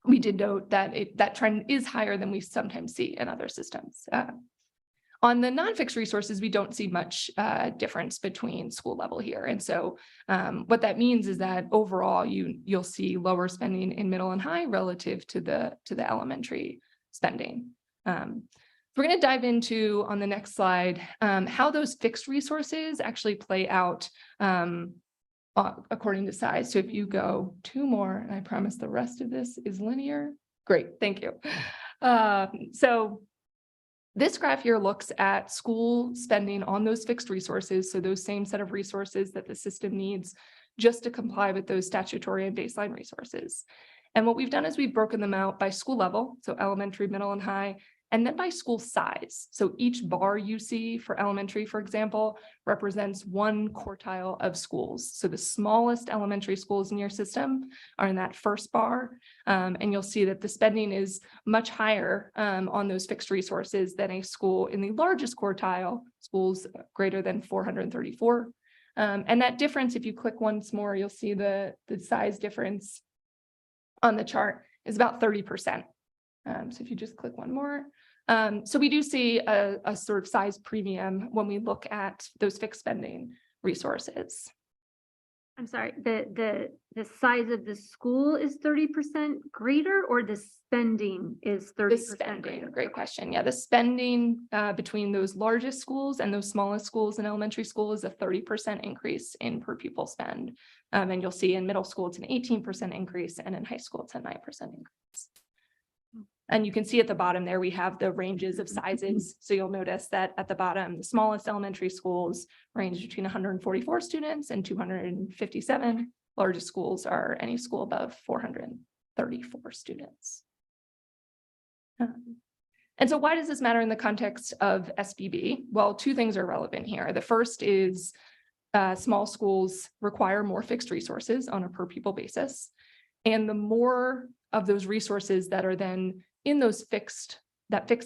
We did note that that trend is higher than we sometimes see in other systems. On the non-fixed resources, we don't see much difference between school level here. And so what that means is that overall, you'll see lower spending in middle and high relative to the elementary spending. We're going to dive into, on the next slide, how those fixed resources actually play out according to size. So if you go two more, and I promise the rest of this is linear. Great, thank you. So this graph here looks at school spending on those fixed resources, so those same set of resources that the system needs just to comply with those statutory and baseline resources. And what we've done is we've broken them out by school level, so elementary, middle, and high, and then by school size. So each bar you see for elementary, for example, represents one quartile of schools. So the smallest elementary schools in your system are in that first bar. And you'll see that the spending is much higher on those fixed resources than a school in the largest quartile, schools greater than 434. And that difference, if you click once more, you'll see the size difference on the chart is about 30%. So if you just click one more. So we do see a sort of size premium when we look at those fixed spending resources. I'm sorry, the size of the school is 30% greater, or the spending is 30% greater? Great question. Yeah, the spending between those largest schools and those smallest schools in elementary school is a 30% increase in per pupil spend. And you'll see in middle school, it's an 18% increase, and in high school, it's a 9% increase. And you can see at the bottom there, we have the ranges of sizes. So you'll notice that at the bottom, the smallest elementary schools range between 144 students and 257. Largest schools are any school above 434 students. And so why does this matter in the context of SBB? Well, two things are relevant here. The first is small schools require more fixed resources on a per pupil basis. And the more of those resources that are then in those fixed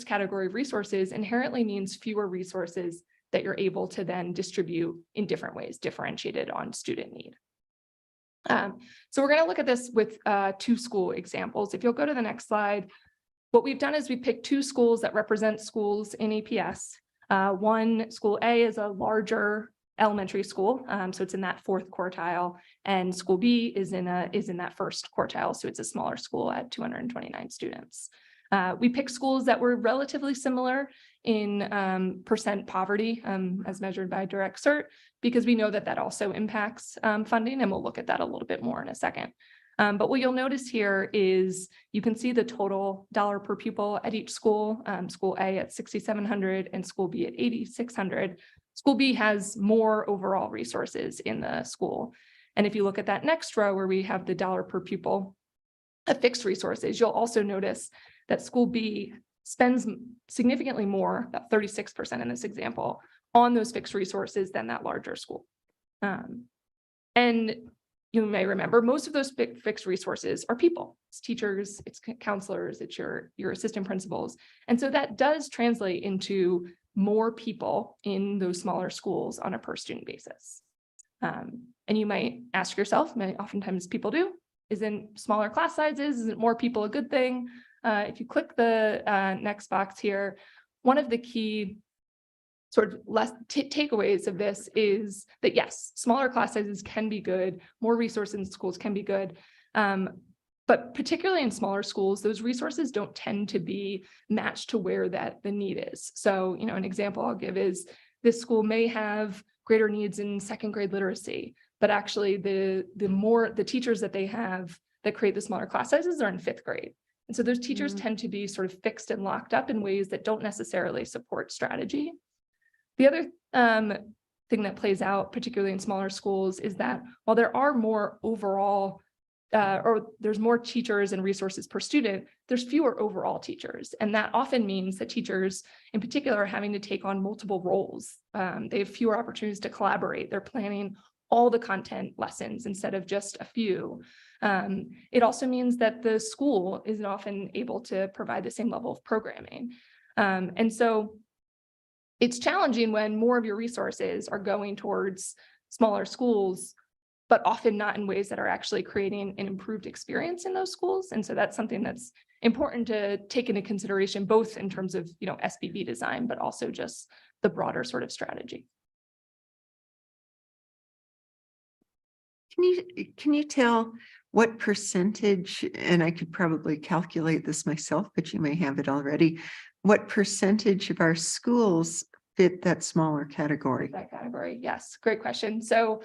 category of resources inherently means fewer resources that you're able to then distribute in different ways, differentiated on student need. So we're going to look at this with two school examples. If you'll go to the next slide, what we've done is we picked two schools that represent schools in APS. One, school A, is a larger elementary school, so it's in that fourth quartile, and school B is in that first quartile, so it's a smaller school at 229 students. We picked schools that were relatively similar in percent poverty as measured by direct cert, because we know that also impacts funding, and we'll look at that a little bit more in a second. But what you'll notice here is you can see the total dollar per pupil at each school, school A at 6,700 and school B at 8,600. School B has more overall resources in the school. And if you look at that next row where we have the dollar per pupil of fixed resources, you'll also notice that school B spends significantly more, about 36% in this example, on those fixed resources than that larger school. And you may remember most of those fixed resources are people. It's teachers, it's counselors, it's your assistant principals. And so that does translate into more people in those smaller schools on a per student basis. And you might ask yourself, oftentimes people do, isn't smaller class sizes, isn't more people a good thing? If you click the next box here, one of the key sort of takeaways of this is that yes, smaller class sizes can be good, more resources in schools can be good, but particularly in smaller schools, those resources don't tend to be matched to where the need is. So, you know, an example I'll give is this school may have greater needs in second grade literacy, but actually the teachers that they have that create the smaller class sizes are in fifth grade. And so those teachers tend to be sort of fixed and locked up in ways that don't necessarily support strategy. The other thing that plays out, particularly in smaller schools, is that while there are more overall, or there's more teachers and resources per student, there's fewer overall teachers. And that often means that teachers in particular are having to take on multiple roles. They have fewer opportunities to collaborate. They're planning all the content lessons instead of just a few. It also means that the school isn't often able to provide the same level of programming. And so it's challenging when more of your resources are going towards smaller schools, but often not in ways that are actually creating an improved experience in those schools. And so that's something that's important to take into consideration, both in terms of, you know, SBB design, but also just the broader sort of strategy. Can you tell what percentage, and I could probably calculate this myself, but you may have it already, what percentage of our schools fit that smaller category? That category, yes, great question. So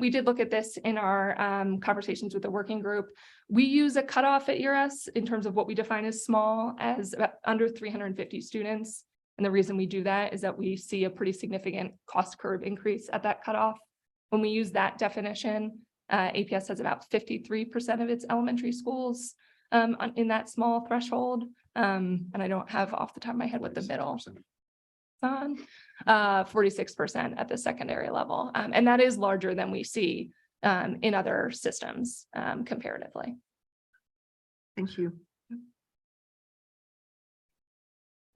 we did look at this in our conversations with the working group. We use a cutoff at ERS in terms of what we define as small, as about under 350 students. And the reason we do that is that we see a pretty significant cost curve increase at that cutoff. When we use that definition, APS has about 53% of its elementary schools in that small threshold. And I don't have off the top of my head what the middle on 46% at the secondary level. And that is larger than we see in other systems comparatively. Thank you.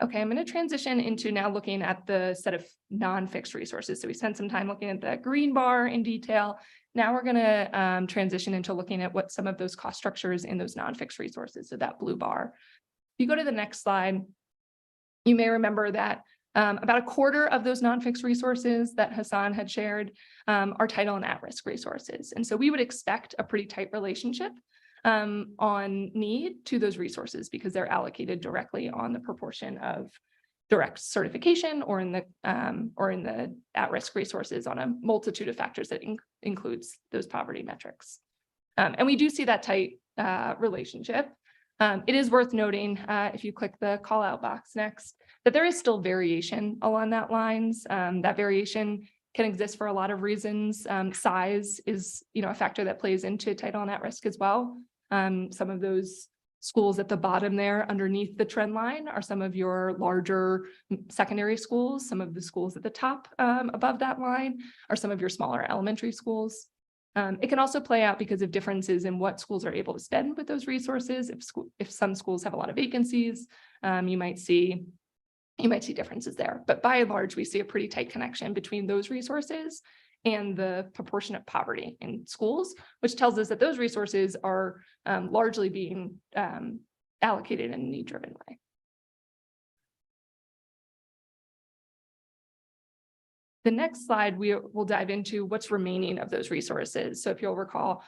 Okay, I'm going to transition into now looking at the set of non-fixed resources. So we spent some time looking at the green bar in detail. Now we're going to transition into looking at what some of those cost structures in those non-fixed resources, so that blue bar. If you go to the next slide, you may remember that about a quarter of those non-fixed resources that Hassan had shared are title and at-risk resources. And so we would expect a pretty tight relationship on need to those resources because they're allocated directly on the proportion of direct certification or in the at-risk resources on a multitude of factors that includes those poverty metrics. And we do see that tight relationship. It is worth noting, if you click the call out box next, that there is still variation along that lines. That variation can exist for a lot of reasons. Size is, a factor that plays into title and at-risk as well. Some of those schools at the bottom there underneath the trend line are some of your larger secondary schools. Some of the schools at the top above that line are some of your smaller elementary schools. It can also play out because of differences in what schools are able to spend with those resources. If some schools have a lot of vacancies, you might see differences there. But by and large, we see a pretty tight connection between those resources and the proportion of poverty in schools, which tells us that those resources are largely being allocated in a need-driven way. The next slide, we will dive into what's remaining of those resources. So if you'll recall,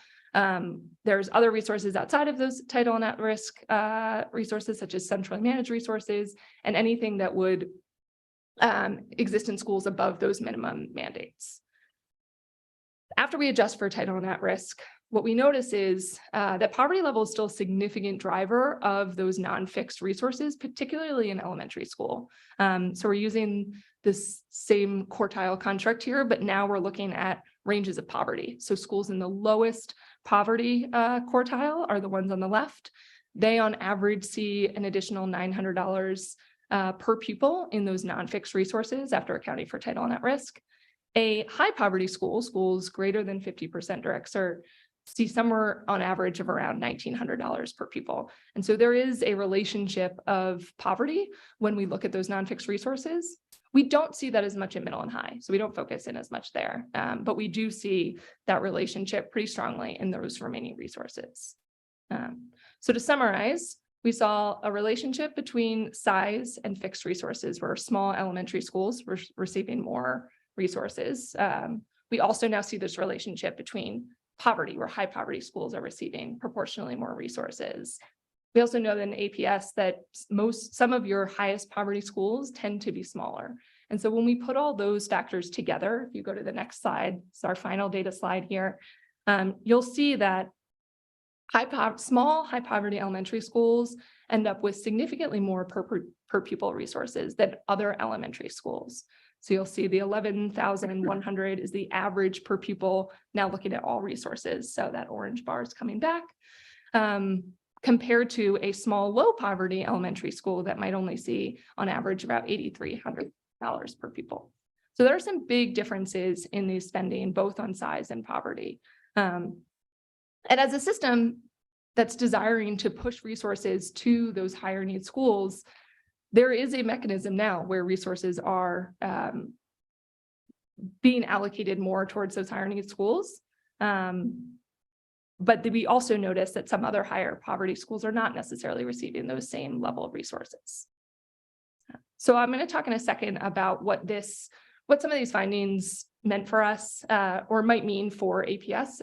there's other resources outside of those title and at-risk resources, such as centrally managed resources, and anything that would exist in schools above those minimum mandates. After we adjust for title and at-risk, what we notice is that poverty level is still a significant driver of those non-fixed resources, particularly in elementary school. So we're using this same quartile construct here, but now we're looking at ranges of poverty. So schools in the lowest poverty quartile are the ones on the left. They on average see an additional $900 per pupil in those non-fixed resources after accounting for title and at risk. A high poverty school, schools greater than 50% direct cert, see somewhere on average of around $1,900 per pupil. And so there is a relationship of poverty when we look at those non-fixed resources. We don't see that as much in middle and high, so we don't focus in as much there, but we do see that relationship pretty strongly in those remaining resources. So to summarize, we saw a relationship between size and fixed resources where small elementary schools were receiving more resources. We also now see this relationship between poverty, where high poverty schools are receiving proportionally more resources. We also know in APS that some of your highest poverty schools tend to be smaller. And so when we put all those factors together, if you go to the next slide, it's our final data slide here, you'll see that small high poverty elementary schools end up with significantly more per pupil resources than other elementary schools. So you'll see the 11,100 is the average per pupil, now looking at all resources. So that orange bar is coming back, compared to a small low poverty elementary school that might only see on average about $8,300 per pupil. So there are some big differences in these spending, both on size and poverty. And as a system that's desiring to push resources to those higher need schools, there is a mechanism now where resources are being allocated more towards those higher need schools. But we also notice that some other higher poverty schools are not necessarily receiving those same level of resources. So I'm going to talk in a second about what some of these findings meant for us or might mean for APS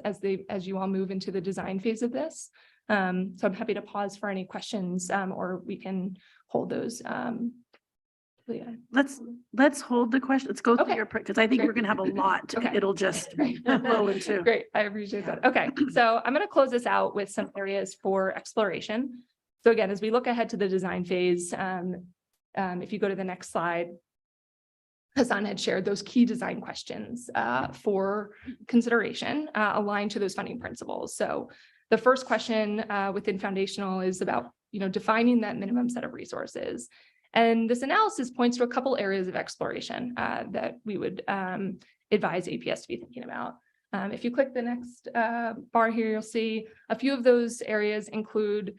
as you all move into the design phase of this. So I'm happy to pause for any questions or we can hold those. Let's hold the question. Let's go through your, because I think we're going to have a lot. Okay. It'll just flow into. Great. I appreciate that. Okay. So I'm going to close this out with some areas for exploration. So again, as we look ahead to the design phase, if you go to the next slide, Hassan had shared those key design questions for consideration aligned to those funding principles. So the first question within foundational is about, defining that minimum set of resources. And this analysis points to a couple areas of exploration that we would advise APS to be thinking about. If you click the next bar here, you'll see a few of those areas include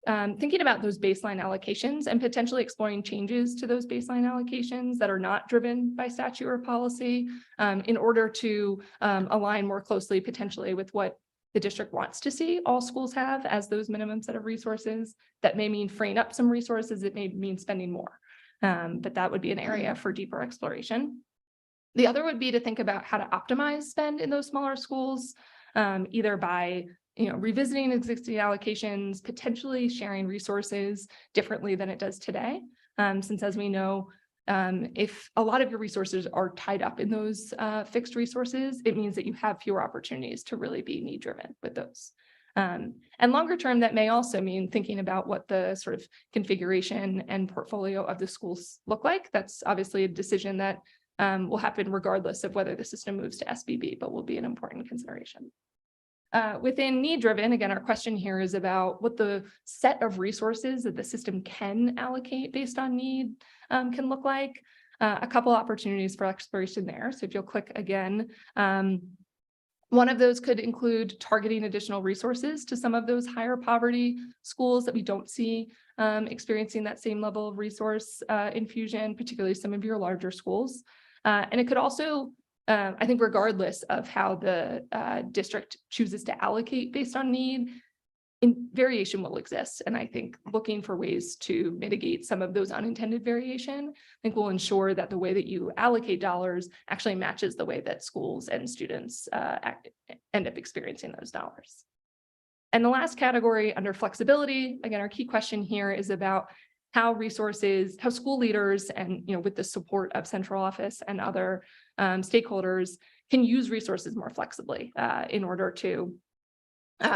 thinking about those baseline allocations and potentially exploring changes to those baseline allocations that are not driven by statute or policy in order to align more closely potentially with what the district wants to see all schools have as those minimum set of resources. That may mean freeing up some resources, it may mean spending more, but that would be an area for deeper exploration. The other would be to think about how to optimize spend in those smaller schools, either by revisiting existing allocations, potentially sharing resources differently than it does today. Since as we know, if a lot of your resources are tied up in those fixed resources, it means that you have fewer opportunities to really be need driven with those. And longer term, that may also mean thinking about what the sort of configuration and portfolio of the schools look like. That's obviously a decision that will happen regardless of whether the system moves to SBB, but will be an important consideration. Within need driven, again, our question here is about what the set of resources that the system can allocate based on need can look like. A couple opportunities for exploration there. So if you'll click again, one of those could include targeting additional resources to some of those higher poverty schools that we don't see experiencing that same level of resource infusion, particularly some of your larger schools. And it could also I think regardless of how the district chooses to allocate based on need, variation will exist. And I think looking for ways to mitigate some of those unintended variation, I think will ensure that the way that you allocate dollars actually matches the way that schools and students end up experiencing those dollars. And the last category under flexibility, again, our key question here is about how school leaders and, with the support of central office and other stakeholders can use resources more flexibly in order to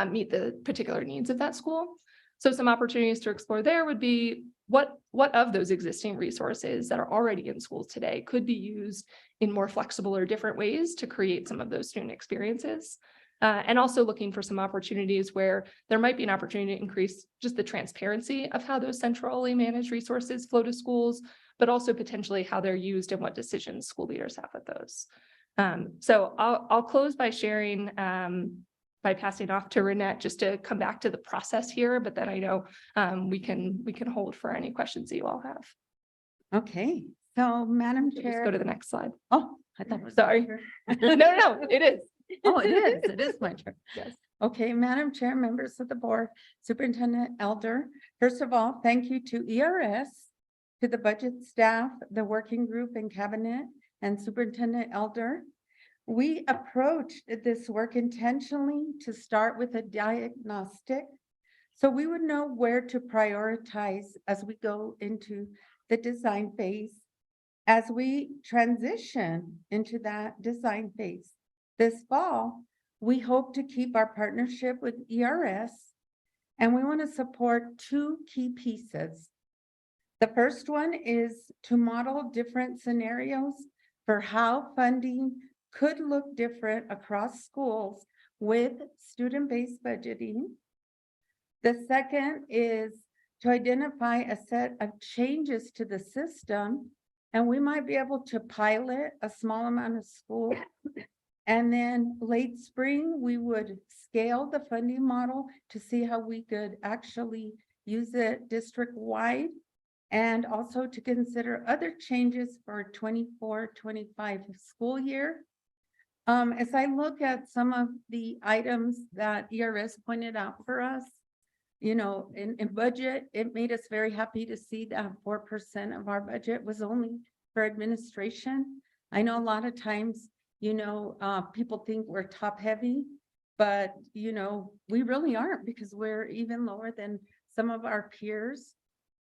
meet the particular needs of that school. So some opportunities to explore there would be what of those existing resources that are already in schools today could be used in more flexible or different ways to create some of those student experiences. And also looking for some opportunities where there might be an opportunity to increase just the transparency of how those centrally managed resources flow to schools, but also potentially how they're used and what decisions school leaders have with those. So I'll close by sharing, by passing off to Renette just to come back to the process here, but then I know we can hold for any questions that you all have. Okay, so Madam Just Chair. go to the next slide. Oh, I thought it was. Sorry. No, it is. Oh, it is my turn. Yes. Okay, Madam Chair, members of the board, Superintendent Elder, first of all, thank you to ERS, to the budget staff, the working group and cabinet, and Superintendent Elder. We approached this work intentionally to start with a diagnostic, so we would know where to prioritize as we go into the design phase. As we transition into that design phase this fall, we hope to keep our partnership with ERS, and we want to support two key pieces. The first one is to model different scenarios for how funding could look different across schools with student-based budgeting. The second is to identify a set of changes to the system, and we might be able to pilot a small amount of school. And then late spring, we would scale the funding model to see how we could actually use it district-wide, and also to consider other changes for 24-25 school year. As I look at some of the items that ERS pointed out for us, you know, in budget, it made us very happy to see that 4% of our budget was only for administration. I know a lot of times, you know, people think we're top heavy, but you know, we really aren't, because we're even lower than some of our peers.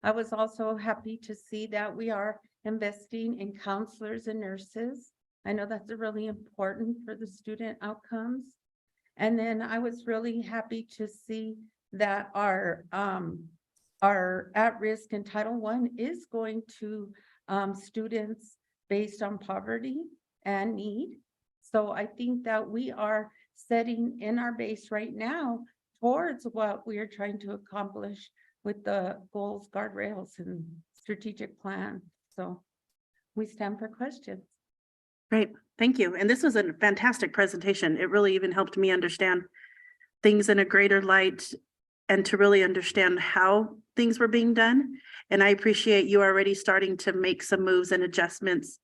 I was also happy to see that we are investing in counselors and nurses. I know that's really important for the student outcomes. And then I was really happy to see that our at-risk in Title I is going to students based on poverty and need. So I think that we are setting in our base right now towards what we are trying to accomplish with the goals, guardrails, and strategic plan. So we stand for questions. Great, thank you. And this was a fantastic presentation. It really even helped me understand things in a greater light and to really understand how things were being done. And I appreciate you already starting to make some moves and adjustments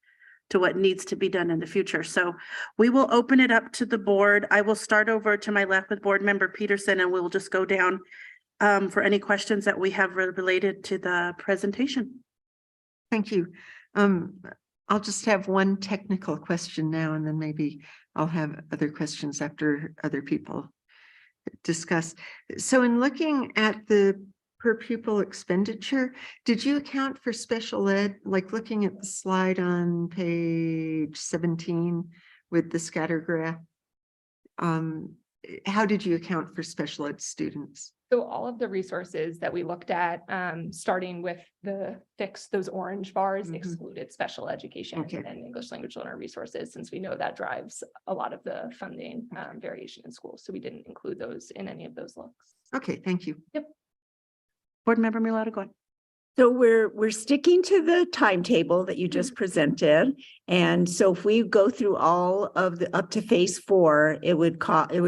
to what needs to be done in the future. So we will open it up to the board. I will start over to my left with Board Member Peterson, and we'll just go down for any questions that we have related to the presentation. Thank you. I'll just have one technical question now, and then maybe I'll have other questions after other people discuss. So in looking at the per pupil expenditure, did you account for special ed, like looking at the slide on page 17 with the scatter graph? How did you account for special ed students? So all of the resources that we looked at, starting with the those orange bars, excluded special education and English language learner resources, since we know that drives a lot of the funding variation in schools. So we didn't include those in any of those looks. Okay, thank you. Yep. Board Member Milata, go ahead. So we're sticking to the timetable that you just presented. And so if we go through all of the up to phase 4, it would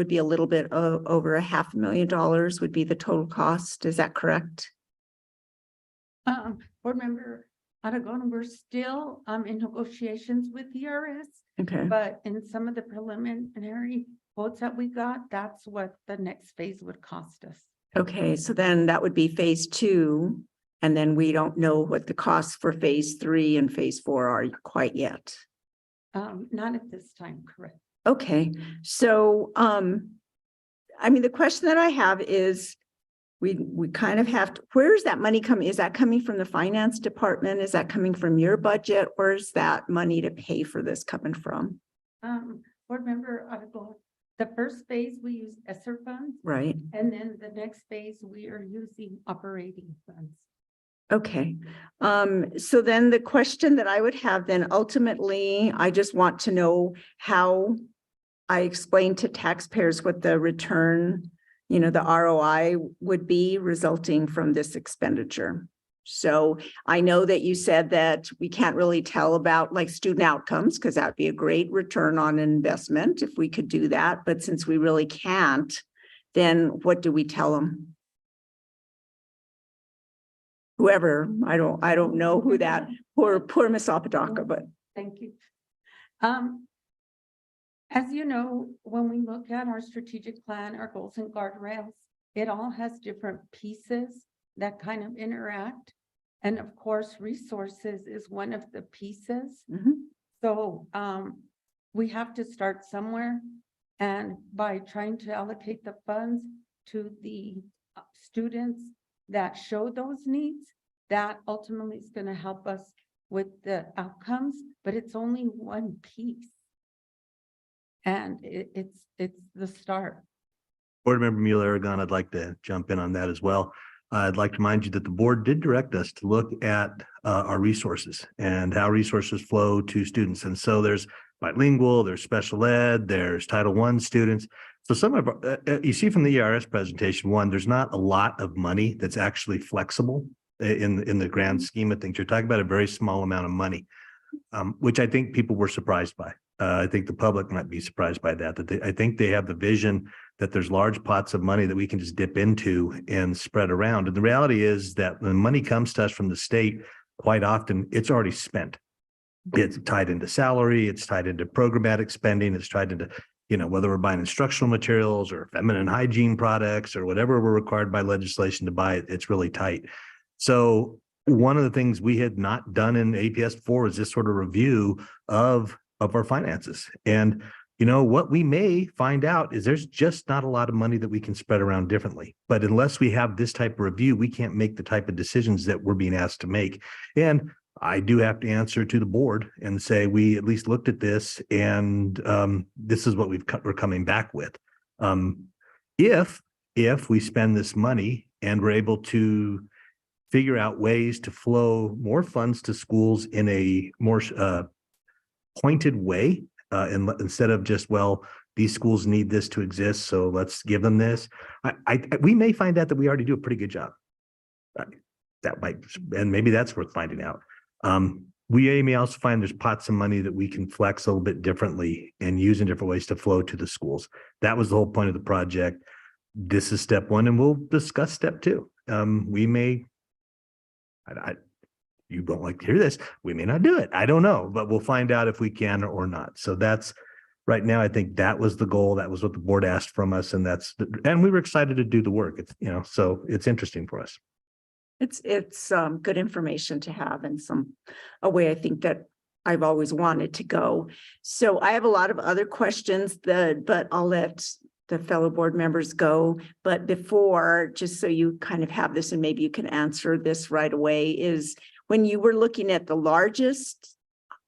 be a little bit over $500,000 would be the total cost. Is that correct? Board Member Aragon, we're still in negotiations with ERS. Okay. But in some of the preliminary quotes that we got, that's what the next phase would cost us. Okay, so then that would be phase 2. And then we don't know what the costs for phase 3 and phase 4 are quite yet. Not at this time, correct. Okay, so I mean, the question that I have is we kind of have to, where's that money coming? Is that coming from the finance department? Is that coming from your budget? Where's that money to pay for this coming from? Board Member Aragon, The first phase, we use ESSER funds, right? and then the next phase, we are using operating funds. Okay, so then the question that I would have then ultimately, I just want to know how I explain to taxpayers what the return, the ROI would be resulting from this expenditure. So I know that you said that we can't really tell about like student outcomes, because that'd be a great return on investment if we could do that. But since we really can't, then what do we tell them? Whoever, I don't know who that, poor Miss Apodaca, but. Thank you. As you know, when we look at our strategic plan, our goals and guardrails, it all has different pieces that kind of interact. And of course, resources is one of the pieces. So we have to start somewhere. And by trying to allocate the funds to the students that show those needs, that ultimately is going to help us with the outcomes, but it's only one piece. And it's the start. Board Member Mueller-Aragon, I'd like to jump in on that as well. I'd like to remind you that the board did direct us to look at our resources and how resources flow to students. And so there's bilingual, there's special ed, there's Title I students. So some of you see from the ERS presentation, one, there's not a lot of money that's actually flexible in the grand scheme of things. You're talking about a very small amount of money, which I think people were surprised by. I think the public might be surprised by that, I think they have the vision that there's large pots of money that we can just dip into and spread around. And the reality is that when money comes to us from the state, quite often it's already spent. It's tied into salary, it's tied into programmatic spending, it's tied into, whether we're buying instructional materials or feminine hygiene products or whatever we're required by legislation to buy, it's really tight. So one of the things we had not done in APS before was this sort of review of our finances. And what we may find out is there's just not a lot of money that we can spread around differently. But unless we have this type of review, we can't make the type of decisions that we're being asked to make. And I do have to answer to the board and say, we at least looked at this and this is what we're coming back with. If we spend this money and we're able to figure out ways to flow more funds to schools in a more pointed way, instead of just, well, these schools need this to exist, so let's give them this. We may find out that we already do a pretty good job. That might, and maybe that's worth finding out. We may also find there's pots of money that we can flex a little bit differently and use in different ways to flow to the schools. That was the whole point of the project. This is step one, and we'll discuss step two. We may, you don't like to hear this, we may not do it. I don't know, but we'll find out if we can or not. So that's right now, I think that was the goal. That was what the board asked from us. And and we were excited to do the work. It's, so it's interesting for us. It's good information to have and a way I think that I've always wanted to go. So I have a lot of other questions but I'll let the fellow board members go. But before, just so you kind of have this and maybe you can answer this right away, is when you were looking at the largest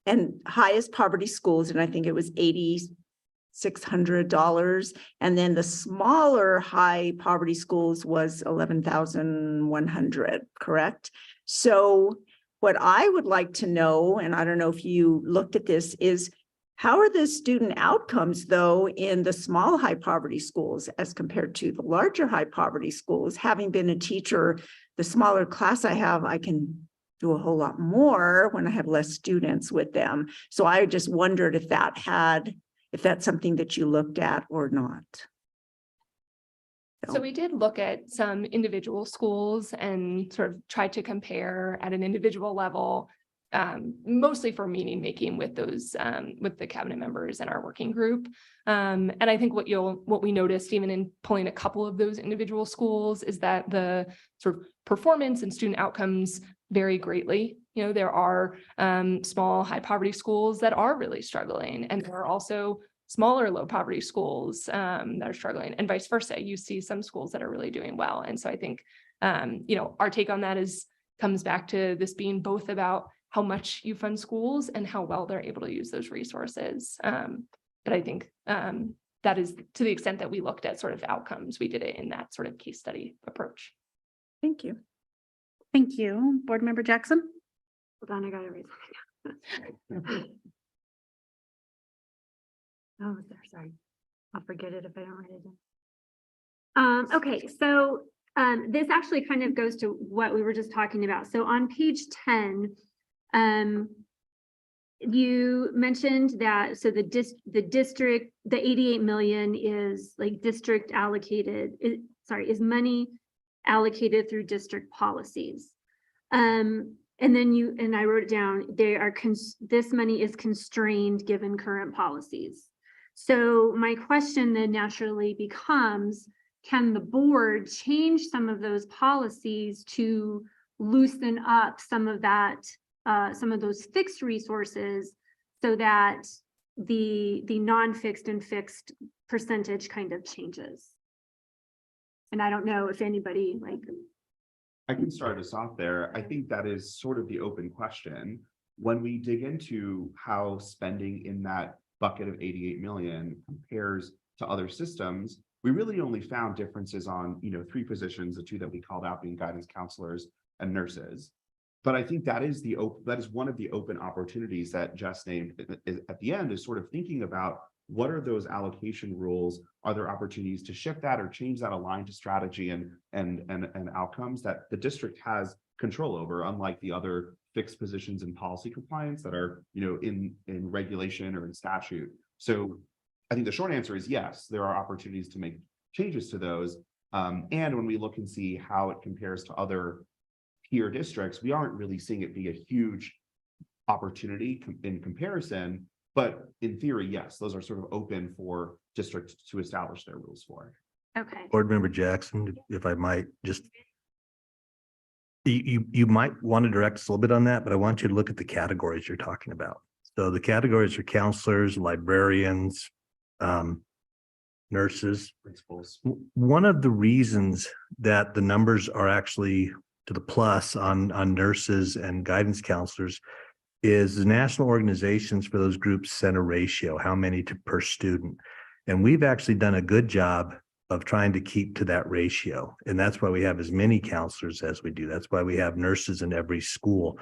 and highest poverty schools, and I think it was $8,600, and then the smaller high poverty schools was $11,100, correct? So what I would like to know, and I don't know if you looked at this, is how are the student outcomes though in the small high poverty schools as compared to the larger high poverty schools? Having been a teacher, the smaller class I have, I can do a whole lot more when I have less students with them. So I just wondered if that's something that you looked at or not. So we did look at some individual schools and sort of tried to compare at an individual level, mostly for meaning making with those with the cabinet members and our working group. And I think what we noticed even in pulling a couple of those individual schools is that the sort of performance and student outcomes vary greatly. There are small high poverty schools that are really struggling, and there are also smaller low poverty schools that are struggling, and vice versa. You see some schools that are really doing well. And so I think our take on that comes back to this being both about how much you fund schools and how well they're able to use those resources. But I think that is to the extent that we looked at sort of outcomes, we did it in that sort of case study approach. Thank you. Thank you. Board Member Jackson? Hold on, I gotta read something. Oh, there, sorry. I'll forget it if I don't write it down. Okay, so this actually kind of goes to what we were just talking about. So on page 10, you mentioned that, so the district, the 88 million is like district allocated, is money allocated through district policies. And then I wrote it down, this money is constrained given current policies. So my question then naturally becomes, can the board change some of those policies to loosen up some of that, some of those fixed resources so that the non-fixed and fixed percentage kind of changes? And I don't know if anybody I can start us off there. I think that is sort of the open question. When we dig into how spending in that bucket of 88 million compares to other systems, we really only found differences on, 3 positions, the 2 that we called out being guidance counselors and nurses. But I think that is one of the open opportunities that Jess named at the end, is sort of thinking about what are those allocation rules? Are there opportunities to shift that or change that, aligned to strategy and outcomes that the district has control over, unlike the other fixed positions in policy compliance that are, in regulation or in statute. So I think the short answer is yes, there are opportunities to make changes to those. And when we look and see how it compares to other peer districts, we aren't really seeing it be a huge opportunity in comparison. But in theory, yes, those are sort of open for districts to establish their rules for. okay. Board Member Jackson, if I might just, you might want to direct us a little bit on that, but I want you to look at the categories you're talking about. So the categories are counselors, librarians, nurses, principals. One of the reasons that the numbers are actually to the plus on nurses and guidance counselors is the national organizations for those groups set a ratio, how many per student. And we've actually done a good job of trying to keep to that ratio. And that's why we have as many counselors as we do. That's why we have nurses in every school.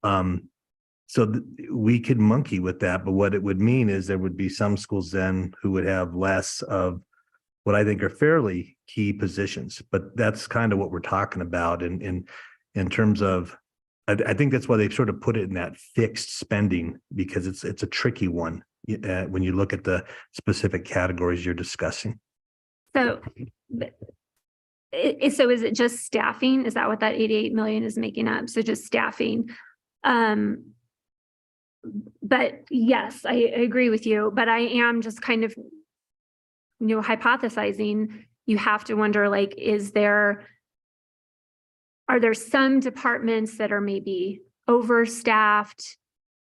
So we could monkey with that, but what it would mean is there would be some schools then who would have less of what I think are fairly key positions. But that's kind of what we're talking about in terms of, I think that's why they've sort of put it in that fixed spending, because it's a tricky one when you look at the specific categories you're discussing. So, is it just staffing? Is that what that 88 million is making up? So just staffing. But yes, I agree with you, but I am just kind of, hypothesizing. You have to wonder, are there some departments that are maybe overstaffed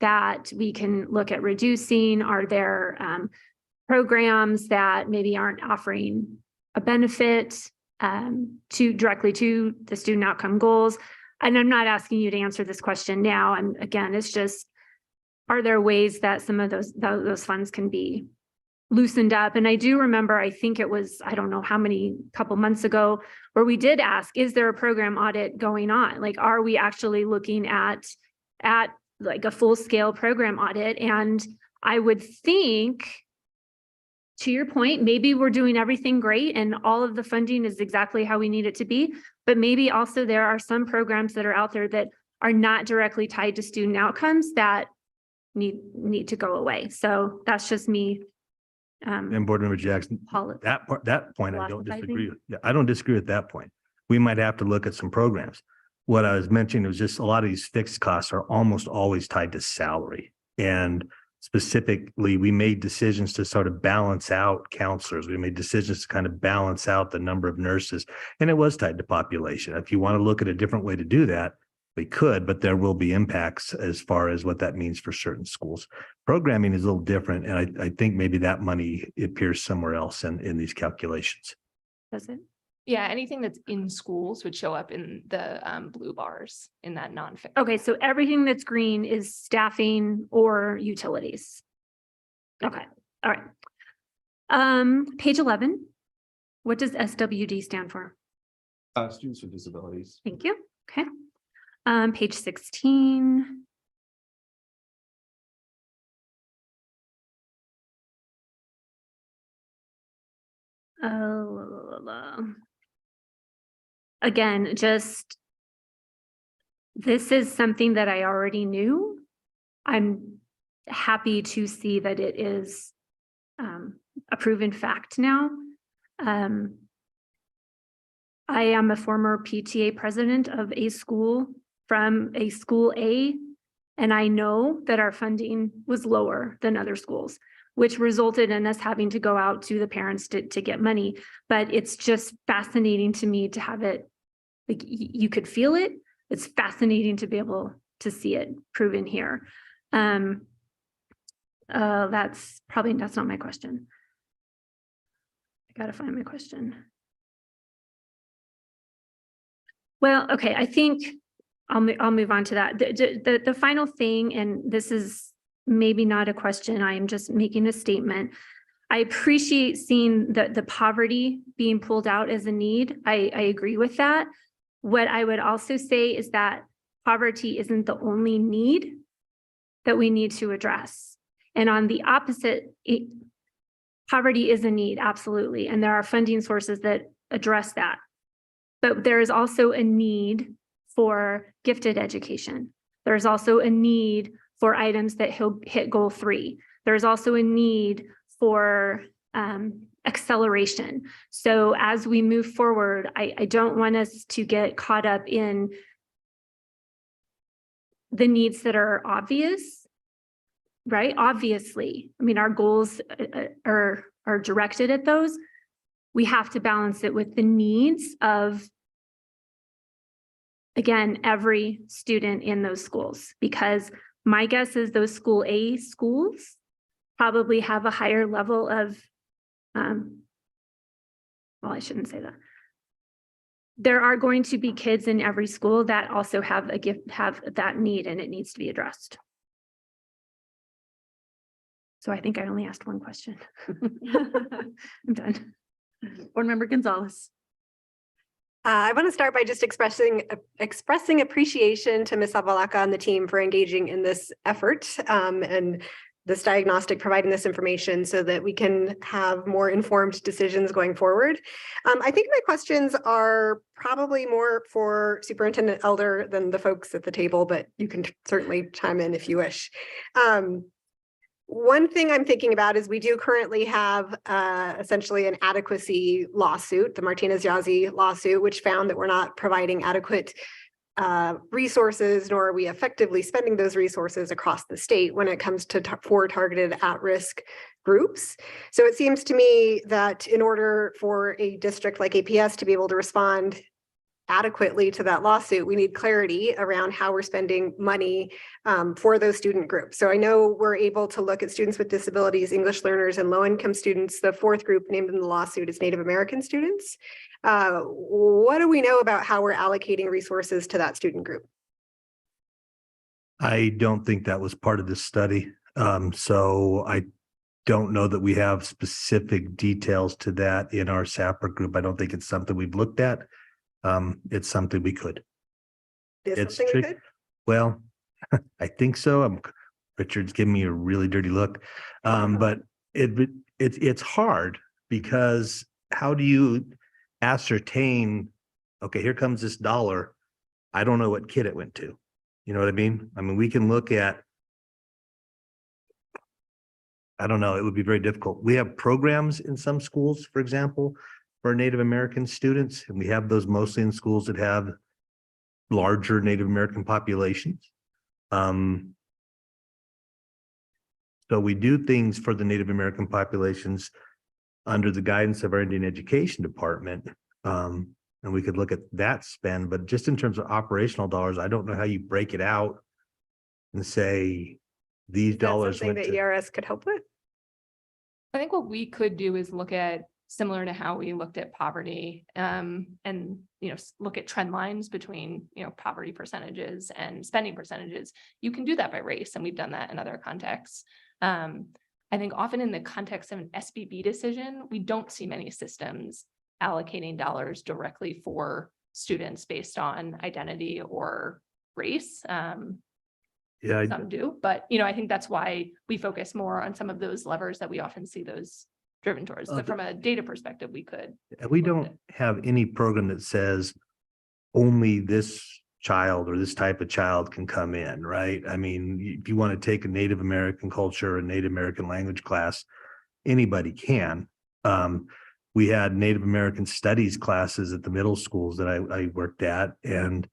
that we can look at reducing? Are there programs that maybe aren't offering a benefit directly to the student outcome goals? And I'm not asking you to answer this question now. And again, it's just, are there ways that some of those funds can be loosened up? And I do remember, I think it was, I don't know how many, couple months ago, where we did ask, is there a program audit going on? Are we actually looking at like a full scale program audit? And I would think, to your point, maybe we're doing everything great and all of the funding is exactly how we need it to be, but maybe also there are some programs that are out there that are not directly tied to student outcomes that need to go away. So that's just me. And Board Member Jackson, that point, I don't disagree. I don't disagree with that point. We might have to look at some programs. What I was mentioning was just a lot of these fixed costs are almost always tied to salary. And specifically, we made decisions to sort of balance out counselors. We made decisions to kind of balance out the number of nurses, and it was tied to population. If you want to look at a different way to do that, we could, but there will be impacts as far as what that means for certain schools. Programming is a little different, and I think maybe that money appears somewhere else in these calculations. Does it? Yeah, anything that's in schools would show up in the blue bars in that non-fixed. Okay, so everything that's green is staffing or utilities. Okay, all right. Page 11. What does SWD stand for? Students with disabilities. Thank you. Okay. Page 16. Again, just this is something that I already knew. I'm happy to see that it is a proven fact now. I am a former PTA president of a school from a school A, and I know that our funding was lower than other schools, which resulted in us having to go out to the parents to get money. But it's just fascinating to me to have it, like you could feel it. It's fascinating to be able to see it proven here. That's not my question. I gotta find my question. Well, okay, I think I'll move on to that. The final thing, and this is maybe not a question, I am just making a statement. I appreciate seeing the poverty being pulled out as a need. I agree with that. What I would also say is that poverty isn't the only need that we need to address. And on the opposite, poverty is a need, absolutely. And there are funding sources that address that. But there is also a need for gifted education. There's also a need for items that hit goal 3. There's also a need for acceleration. So as we move forward, I don't want us to get caught up in the needs that are obvious, right? Obviously, I mean, our goals are directed at those. We have to balance it with the needs of, again, every student in those schools, because my guess is those school A schools probably have a higher level of, well, I shouldn't say that. There are going to be kids in every school that also have that need, and it needs to be addressed. So I think I only asked one question. I'm done. Board Member Gonzalez. I want to start by just expressing appreciation to Ms. Zavalaka and the team for engaging in this effort and this diagnostic, providing this information so that we can have more informed decisions going forward. I think my questions are probably more for Superintendent Elder than the folks at the table, but you can certainly chime in if you wish. One thing I'm thinking about is we do currently have essentially an adequacy lawsuit, the Martinez-Yazzie lawsuit, which found that we're not providing adequate resources, nor are we effectively spending those resources across the state when it comes to for targeted at-risk groups. So it seems to me that in order for a district like APS to be able to respond adequately to that lawsuit, we need clarity around how we're spending money for those student groups. So I know we're able to look at students with disabilities, English learners, and low-income students. The fourth group named in the lawsuit is Native American students. What do we know about how we're allocating resources to that student group? I don't think that was part of this study. So I don't know that we have specific details to that in our SAPR group. I don't think it's something we've looked at. It's something we could. It's something we could? Well, I think so. Richard's giving me a really dirty look. But it's hard because how do you ascertain, okay, here comes this dollar. I don't know what kid it went to. You know what I mean? I mean, we can look at, I don't know, it would be very difficult. We have programs in some schools, for example, for Native American students, and we have those mostly in schools that have larger Native American populations. So we do things for the Native American populations under the guidance of our Indian Education Department. And we could look at that spend, but just in terms of operational dollars, I don't know how you break it out and say these dollars something went that to. ERS could help with? I think what we could do is look at similar to how we looked at poverty and, look at trend lines between, poverty percentages and spending percentages. You can do that by race, and we've done that in other contexts. I think often in the context of an SBB decision, we don't see many systems allocating dollars directly for students based on identity or race. Yeah, Some do, but I think that's why we focus more on some of those levers that we often see those driven towards. But from a data perspective, we could. we don't have any program that says only this child or this type of child can come in, right? I mean, if you want to take a Native American culture or Native American language class, anybody can. We had Native American studies classes at the middle schools that I worked at, and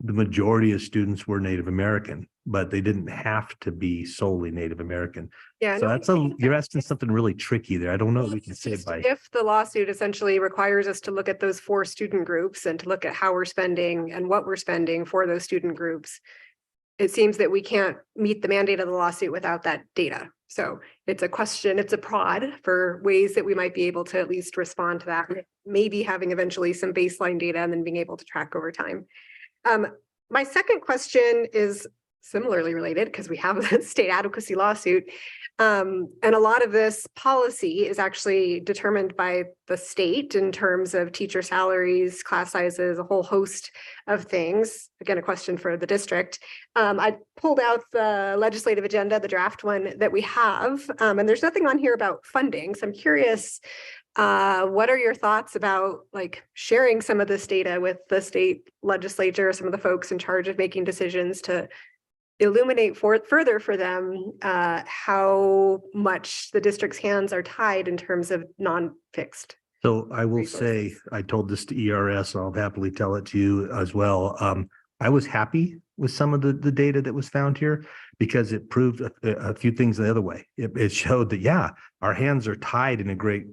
the majority of students were Native American, but they didn't have to be solely Native American. Yeah, So no, I that's think you're asking something really tricky there. I don't know if we can say it just by. if the lawsuit essentially requires us to look at those 4 student groups and to look at how we're spending and what we're spending for those student groups, it seems that we can't meet the mandate of the lawsuit without that data. So it's a question, it's a prod for ways that we might be able to at least respond to that, maybe having eventually some baseline data and then being able to track over time. My second question is similarly related because we have a state adequacy lawsuit. And a lot of this policy is actually determined by the state in terms of teacher salaries, class sizes, a whole host of things. Again, a question for the district. I pulled out the legislative agenda, the draft one that we have, and there's nothing on here about funding. So I'm curious, what are your thoughts about like sharing some of this data with the state legislature, some of the folks in charge of making decisions to illuminate further for them how much the district's hands are tied in terms of non-fixed. So I will resources. say, I told this to ERS, and I'll happily tell it to you as well. I was happy with some of the data that was found here because it proved a few things the other way. It showed that, yeah, our hands are tied in a great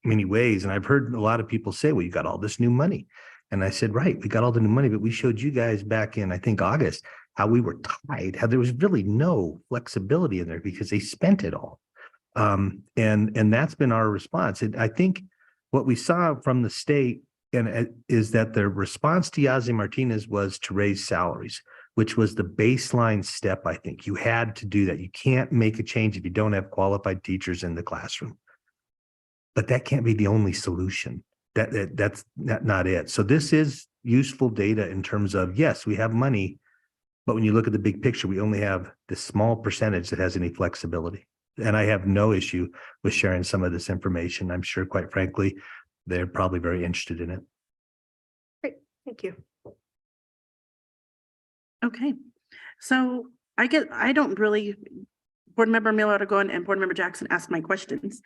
many ways. And I've heard a lot of people say, well, you got all this new money. And I said, right, we got all the new money, but we showed you guys back in, I think, August, how we were tied, how there was really no flexibility in there because they spent it all. And that's been our response. And I think what we saw from the state is that the response to Yazzie Martinez was to raise salaries, which was the baseline step. I think you had to do that. You can't make a change if you don't have qualified teachers in the classroom. But that can't be the only solution. That's not it. So this is useful data in terms of, yes, we have money, but when you look at the big picture, we only have this small percentage that has any flexibility. And I have no issue with sharing some of this information. I'm sure, quite frankly, they're probably very interested in it. Great, thank you. Okay, so I don't really, Board Member Miller and Board Member Jackson asked my questions.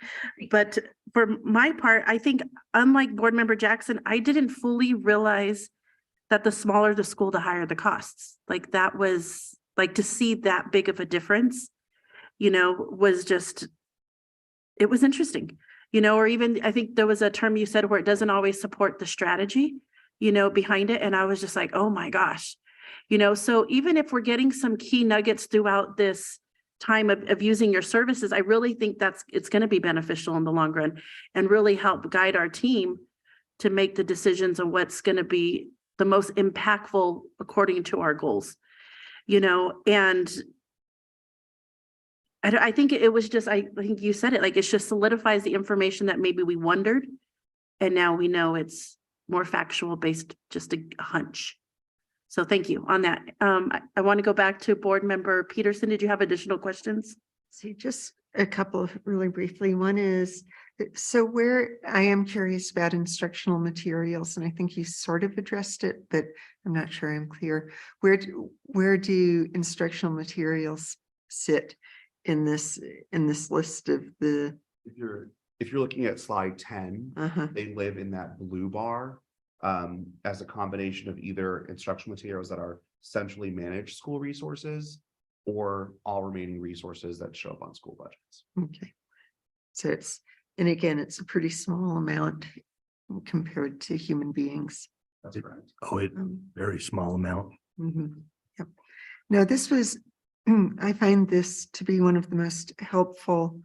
But for my part, I think unlike Board Member Jackson, I didn't fully realize that the smaller the school, the higher the costs. Like that was like to see that big of a difference, was just, it was interesting, or even I think there was a term you said where it doesn't always support the strategy, behind it. And I was just like, oh my gosh, so even if we're getting some key nuggets throughout this time of using your services, I really think it's going to be beneficial in the long run and really help guide our team to make the decisions on what's going to be the most impactful according to our goals, and I think it was just, I think you said it, like, it just solidifies the information that maybe we wondered. And now we know it's more factual based, just a hunch. So thank you on that. I want to go back to Board Member Peterson. Did you have additional questions? See, just a couple really briefly. One is, so where I am curious about instructional materials, and I think you sort of addressed it, but I'm not sure I'm clear. Where do instructional materials sit in this list of the? If you're looking at slide 10, they live in that blue bar as a combination of either instructional materials that are centrally managed school resources or all remaining resources that show up on school budgets. Okay. So and again, it's a pretty small amount compared to human beings. That's correct. Oh, very small amount. Yep. No, this was, I find this to be one of the most helpful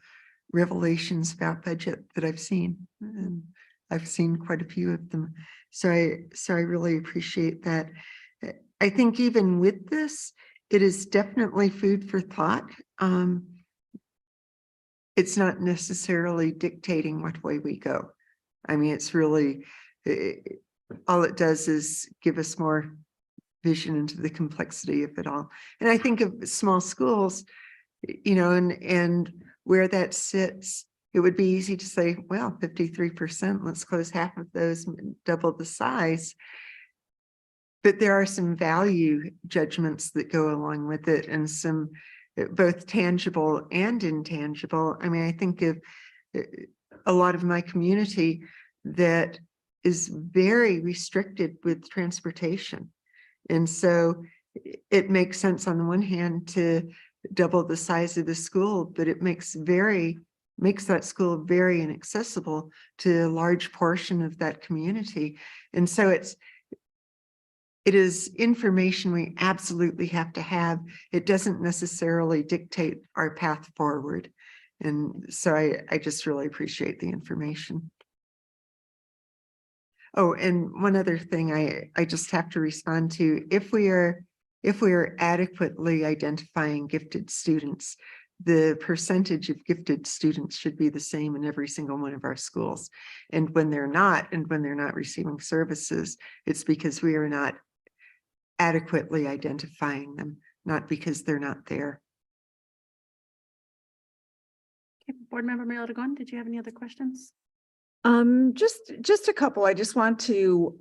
revelations about budget that I've seen. And I've seen quite a few of them. So I really appreciate that. I think even with this, it is definitely food for thought. It's not necessarily dictating what way we go. I mean, it's really, all it does is give us more vision into the complexity of it all. And I think of small schools, you know, and where that sits, it would be easy to say, well, 53%, let's close half of those, double the size. But there are some value judgments that go along with it, and some both tangible and intangible. I mean, I think of a lot of my community that is very restricted with transportation. And so it makes sense on the one hand to double the size of the school, but it makes that school very inaccessible to a large portion of that community. And so it is information we absolutely have to have. It doesn't necessarily dictate our path forward. And so I just really appreciate the information. Oh, and one other thing I just have to respond to, if we are adequately identifying gifted students, the percentage of gifted students should be the same in every single one of our schools. And when they're not receiving services, it's because we are not adequately identifying them, not because they're not there. Okay, Board Member Mayor Aragon, did you have any other questions? Just a couple. I just want to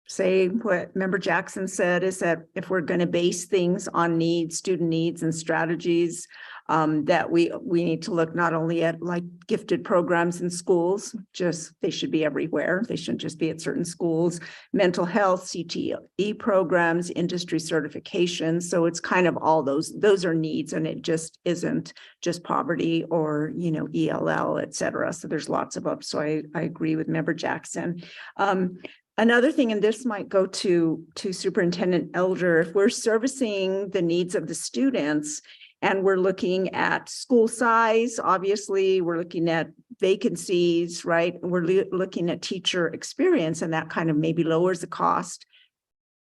say what Member Jackson said, is that if we're going to base things on needs, student needs and strategies, that we need to look not only at like gifted programs in schools, just they should be everywhere. They shouldn't just be at certain schools, mental health, CTE programs, industry certifications. So it's kind of all those are needs, and it just isn't just poverty or, you know, ELL, et cetera. So there's lots of up. So I agree with Member Jackson. Another thing, and this might go to Superintendent Elder, if we're servicing the needs of the students and we're looking at school size, obviously we're looking at vacancies, right? We're looking at teacher experience, and that kind of maybe lowers the cost.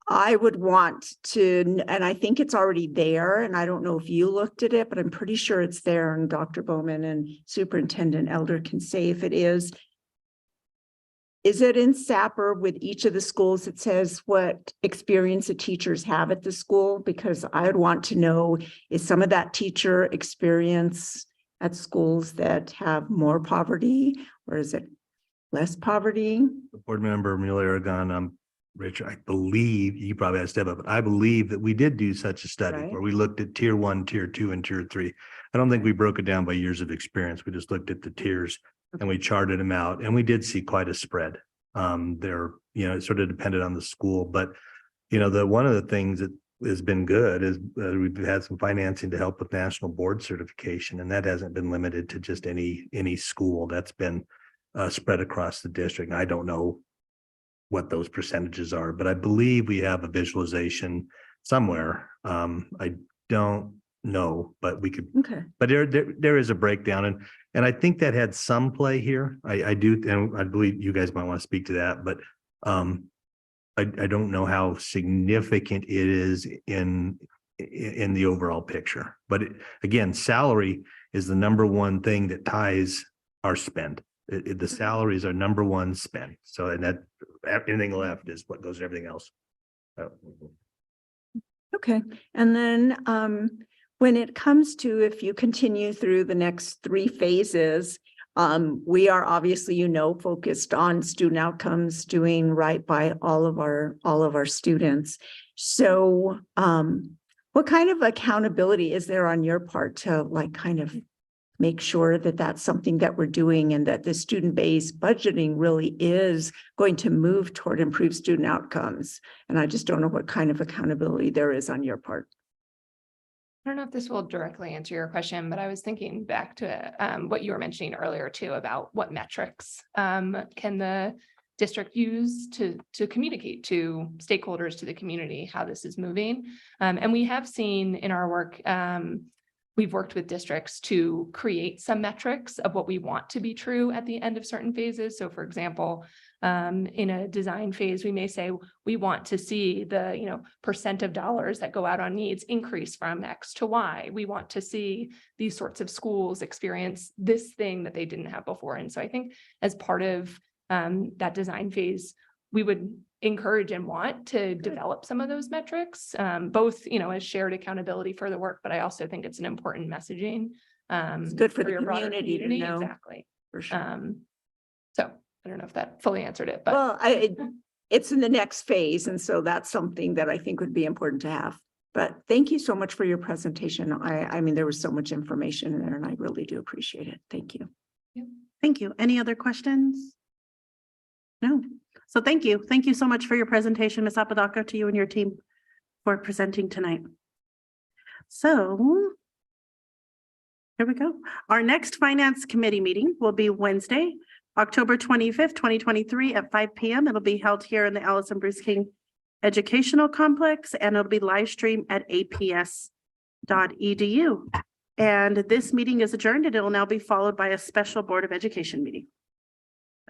I would want to, and I think it's already there, and I don't know if you looked at it, but I'm pretty sure it's there, and Dr. Bowman and Superintendent Elder can say if it is. Is it in SAPR with each of the schools that says what experience the teachers have at the school? Because I would want to know, is some of that teacher experience at schools that have more poverty, or is it less poverty? Board Member Mueller-Aragon, Rich, I believe, you probably have to step up, but I believe that we did do such a study where we looked at tier 1, tier 2, and tier 3. I don't think we broke it down by years of experience. We just looked at the tiers and we charted them out, and we did see quite a spread. There, you know, it sort of depended on the school, but you know, one of the things that has been good is we've had some financing to help with national board certification, and that hasn't been limited to just any school. That's been spread across the district. And I don't know what those percentages are, but I believe we have a visualization somewhere. I don't know, but we could. Okay. But there is a breakdown, and I think that had some play here. I do, and I believe you guys might want to speak to that, but I don't know how significant it is in the overall picture. But again, salary is the number one thing that ties our spend. The salary is our number one spend. So, and that anything left is what goes to everything else. Okay, and then when it comes to, if you continue through the next 3 phases, we are obviously, you know, focused on student outcomes, doing right by all of our students. So what kind of accountability is there on your part to like kind of make sure that that's something that we're doing, and that the student-based budgeting really is going to move toward improved student outcomes? And I just don't know what kind of accountability there is on your part. I don't know if this will directly answer your question, but I was thinking back to what you were mentioning earlier too, about what metrics can the district use to communicate to stakeholders, to the community, how this is moving. And we have seen in our work, we've worked with districts to create some metrics of what we want to be true at the end of certain phases. So for example, In a design phase, we may say, we want to see the, percent of dollars that go out on needs increase from X to Y. We want to see these sorts of schools experience this thing that they didn't have before. And so I think as part of that design phase, we would encourage and want to develop some of those metrics, both, as shared accountability for the work, but I also think it's an important messaging. It's good for the your broader community to know. Exactly. For sure. So I don't know if that fully answered it, but. Well, it's in the next phase. And so that's something that I think would be important to have. But thank you so much for your presentation. I mean, there was so much information in there and I really do appreciate it. Thank you. Thank you. Any other questions? No. So thank you. Thank you so much for your presentation, Ms. Apodaca, to you and your team for presenting tonight. So here we go. Our next Finance Committee meeting will be Wednesday, October 25th, 2023 at 5 p.m. It'll be held here in the Allison Bruce King Educational Complex, and it'll be live streamed at aps.edu. And this meeting is adjourned, and it will now be followed by a special Board of Education meeting.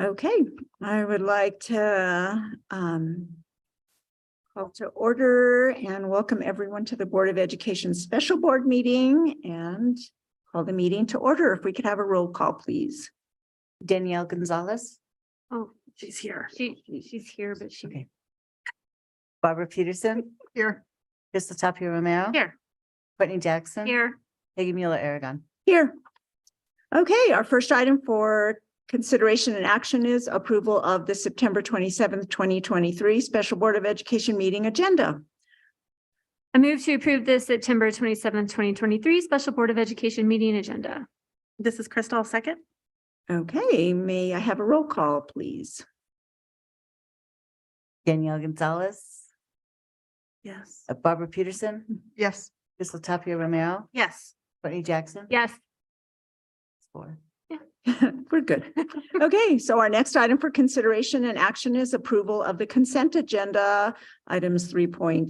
Okay, I would like to call to order and welcome everyone to the Board of Education Special Board meeting and call the meeting to order. If we could have a roll call, please. Danielle Gonzalez. Oh, she's here. She's here, but she. Okay. Barbara Peterson. Here. Crystal Tapia Romero. Here. Courtney Jackson. Here. Peggy Mueller Aragon. Here. Okay, our first item for consideration and action is approval of the September 27th, 2023 Special Board of Education meeting agenda. I move to approve the September 27th, 2023 Special Board of Education meeting agenda. This is Crystal, second. Okay, may I have a roll call, please? Danielle Gonzalez. Yes. Barbara Peterson. Yes. Crystal Tapia Romero. Yes. Courtney Jackson. Yes. 4. We're good. Okay, so our next item for consideration and action is approval of the consent agenda, items 3.1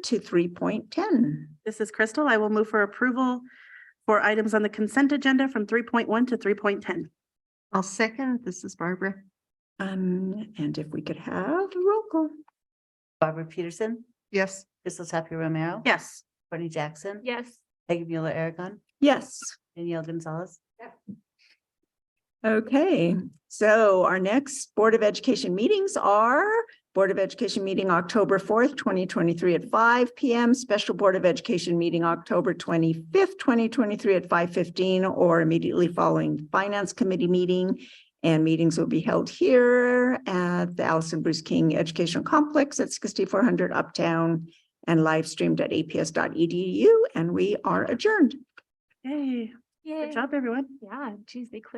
to 3.10. This is Crystal. I will move for approval for items on the consent agenda from 3.1 to 3.10. I'll second. This is Barbara. And if we could have a roll call. Barbara Peterson. Yes. Crystal Tapia Romero. Yes. Courtney Jackson. Yes. Peggy Mueller Aragon. Yes. Danielle Gonzalez. Okay, so our next Board of Education meetings are Board of Education meeting October 4th, 2023 at 5 p.m. Special Board of Education meeting October 25th, 2023 at 5:15 or immediately following Finance Committee meeting. And meetings will be held here at the Allison Bruce King Educational Complex at 6400 Uptown and live streamed at aps.edu. And we are adjourned. Hey, Yay. good job, everyone. Yeah, geez, they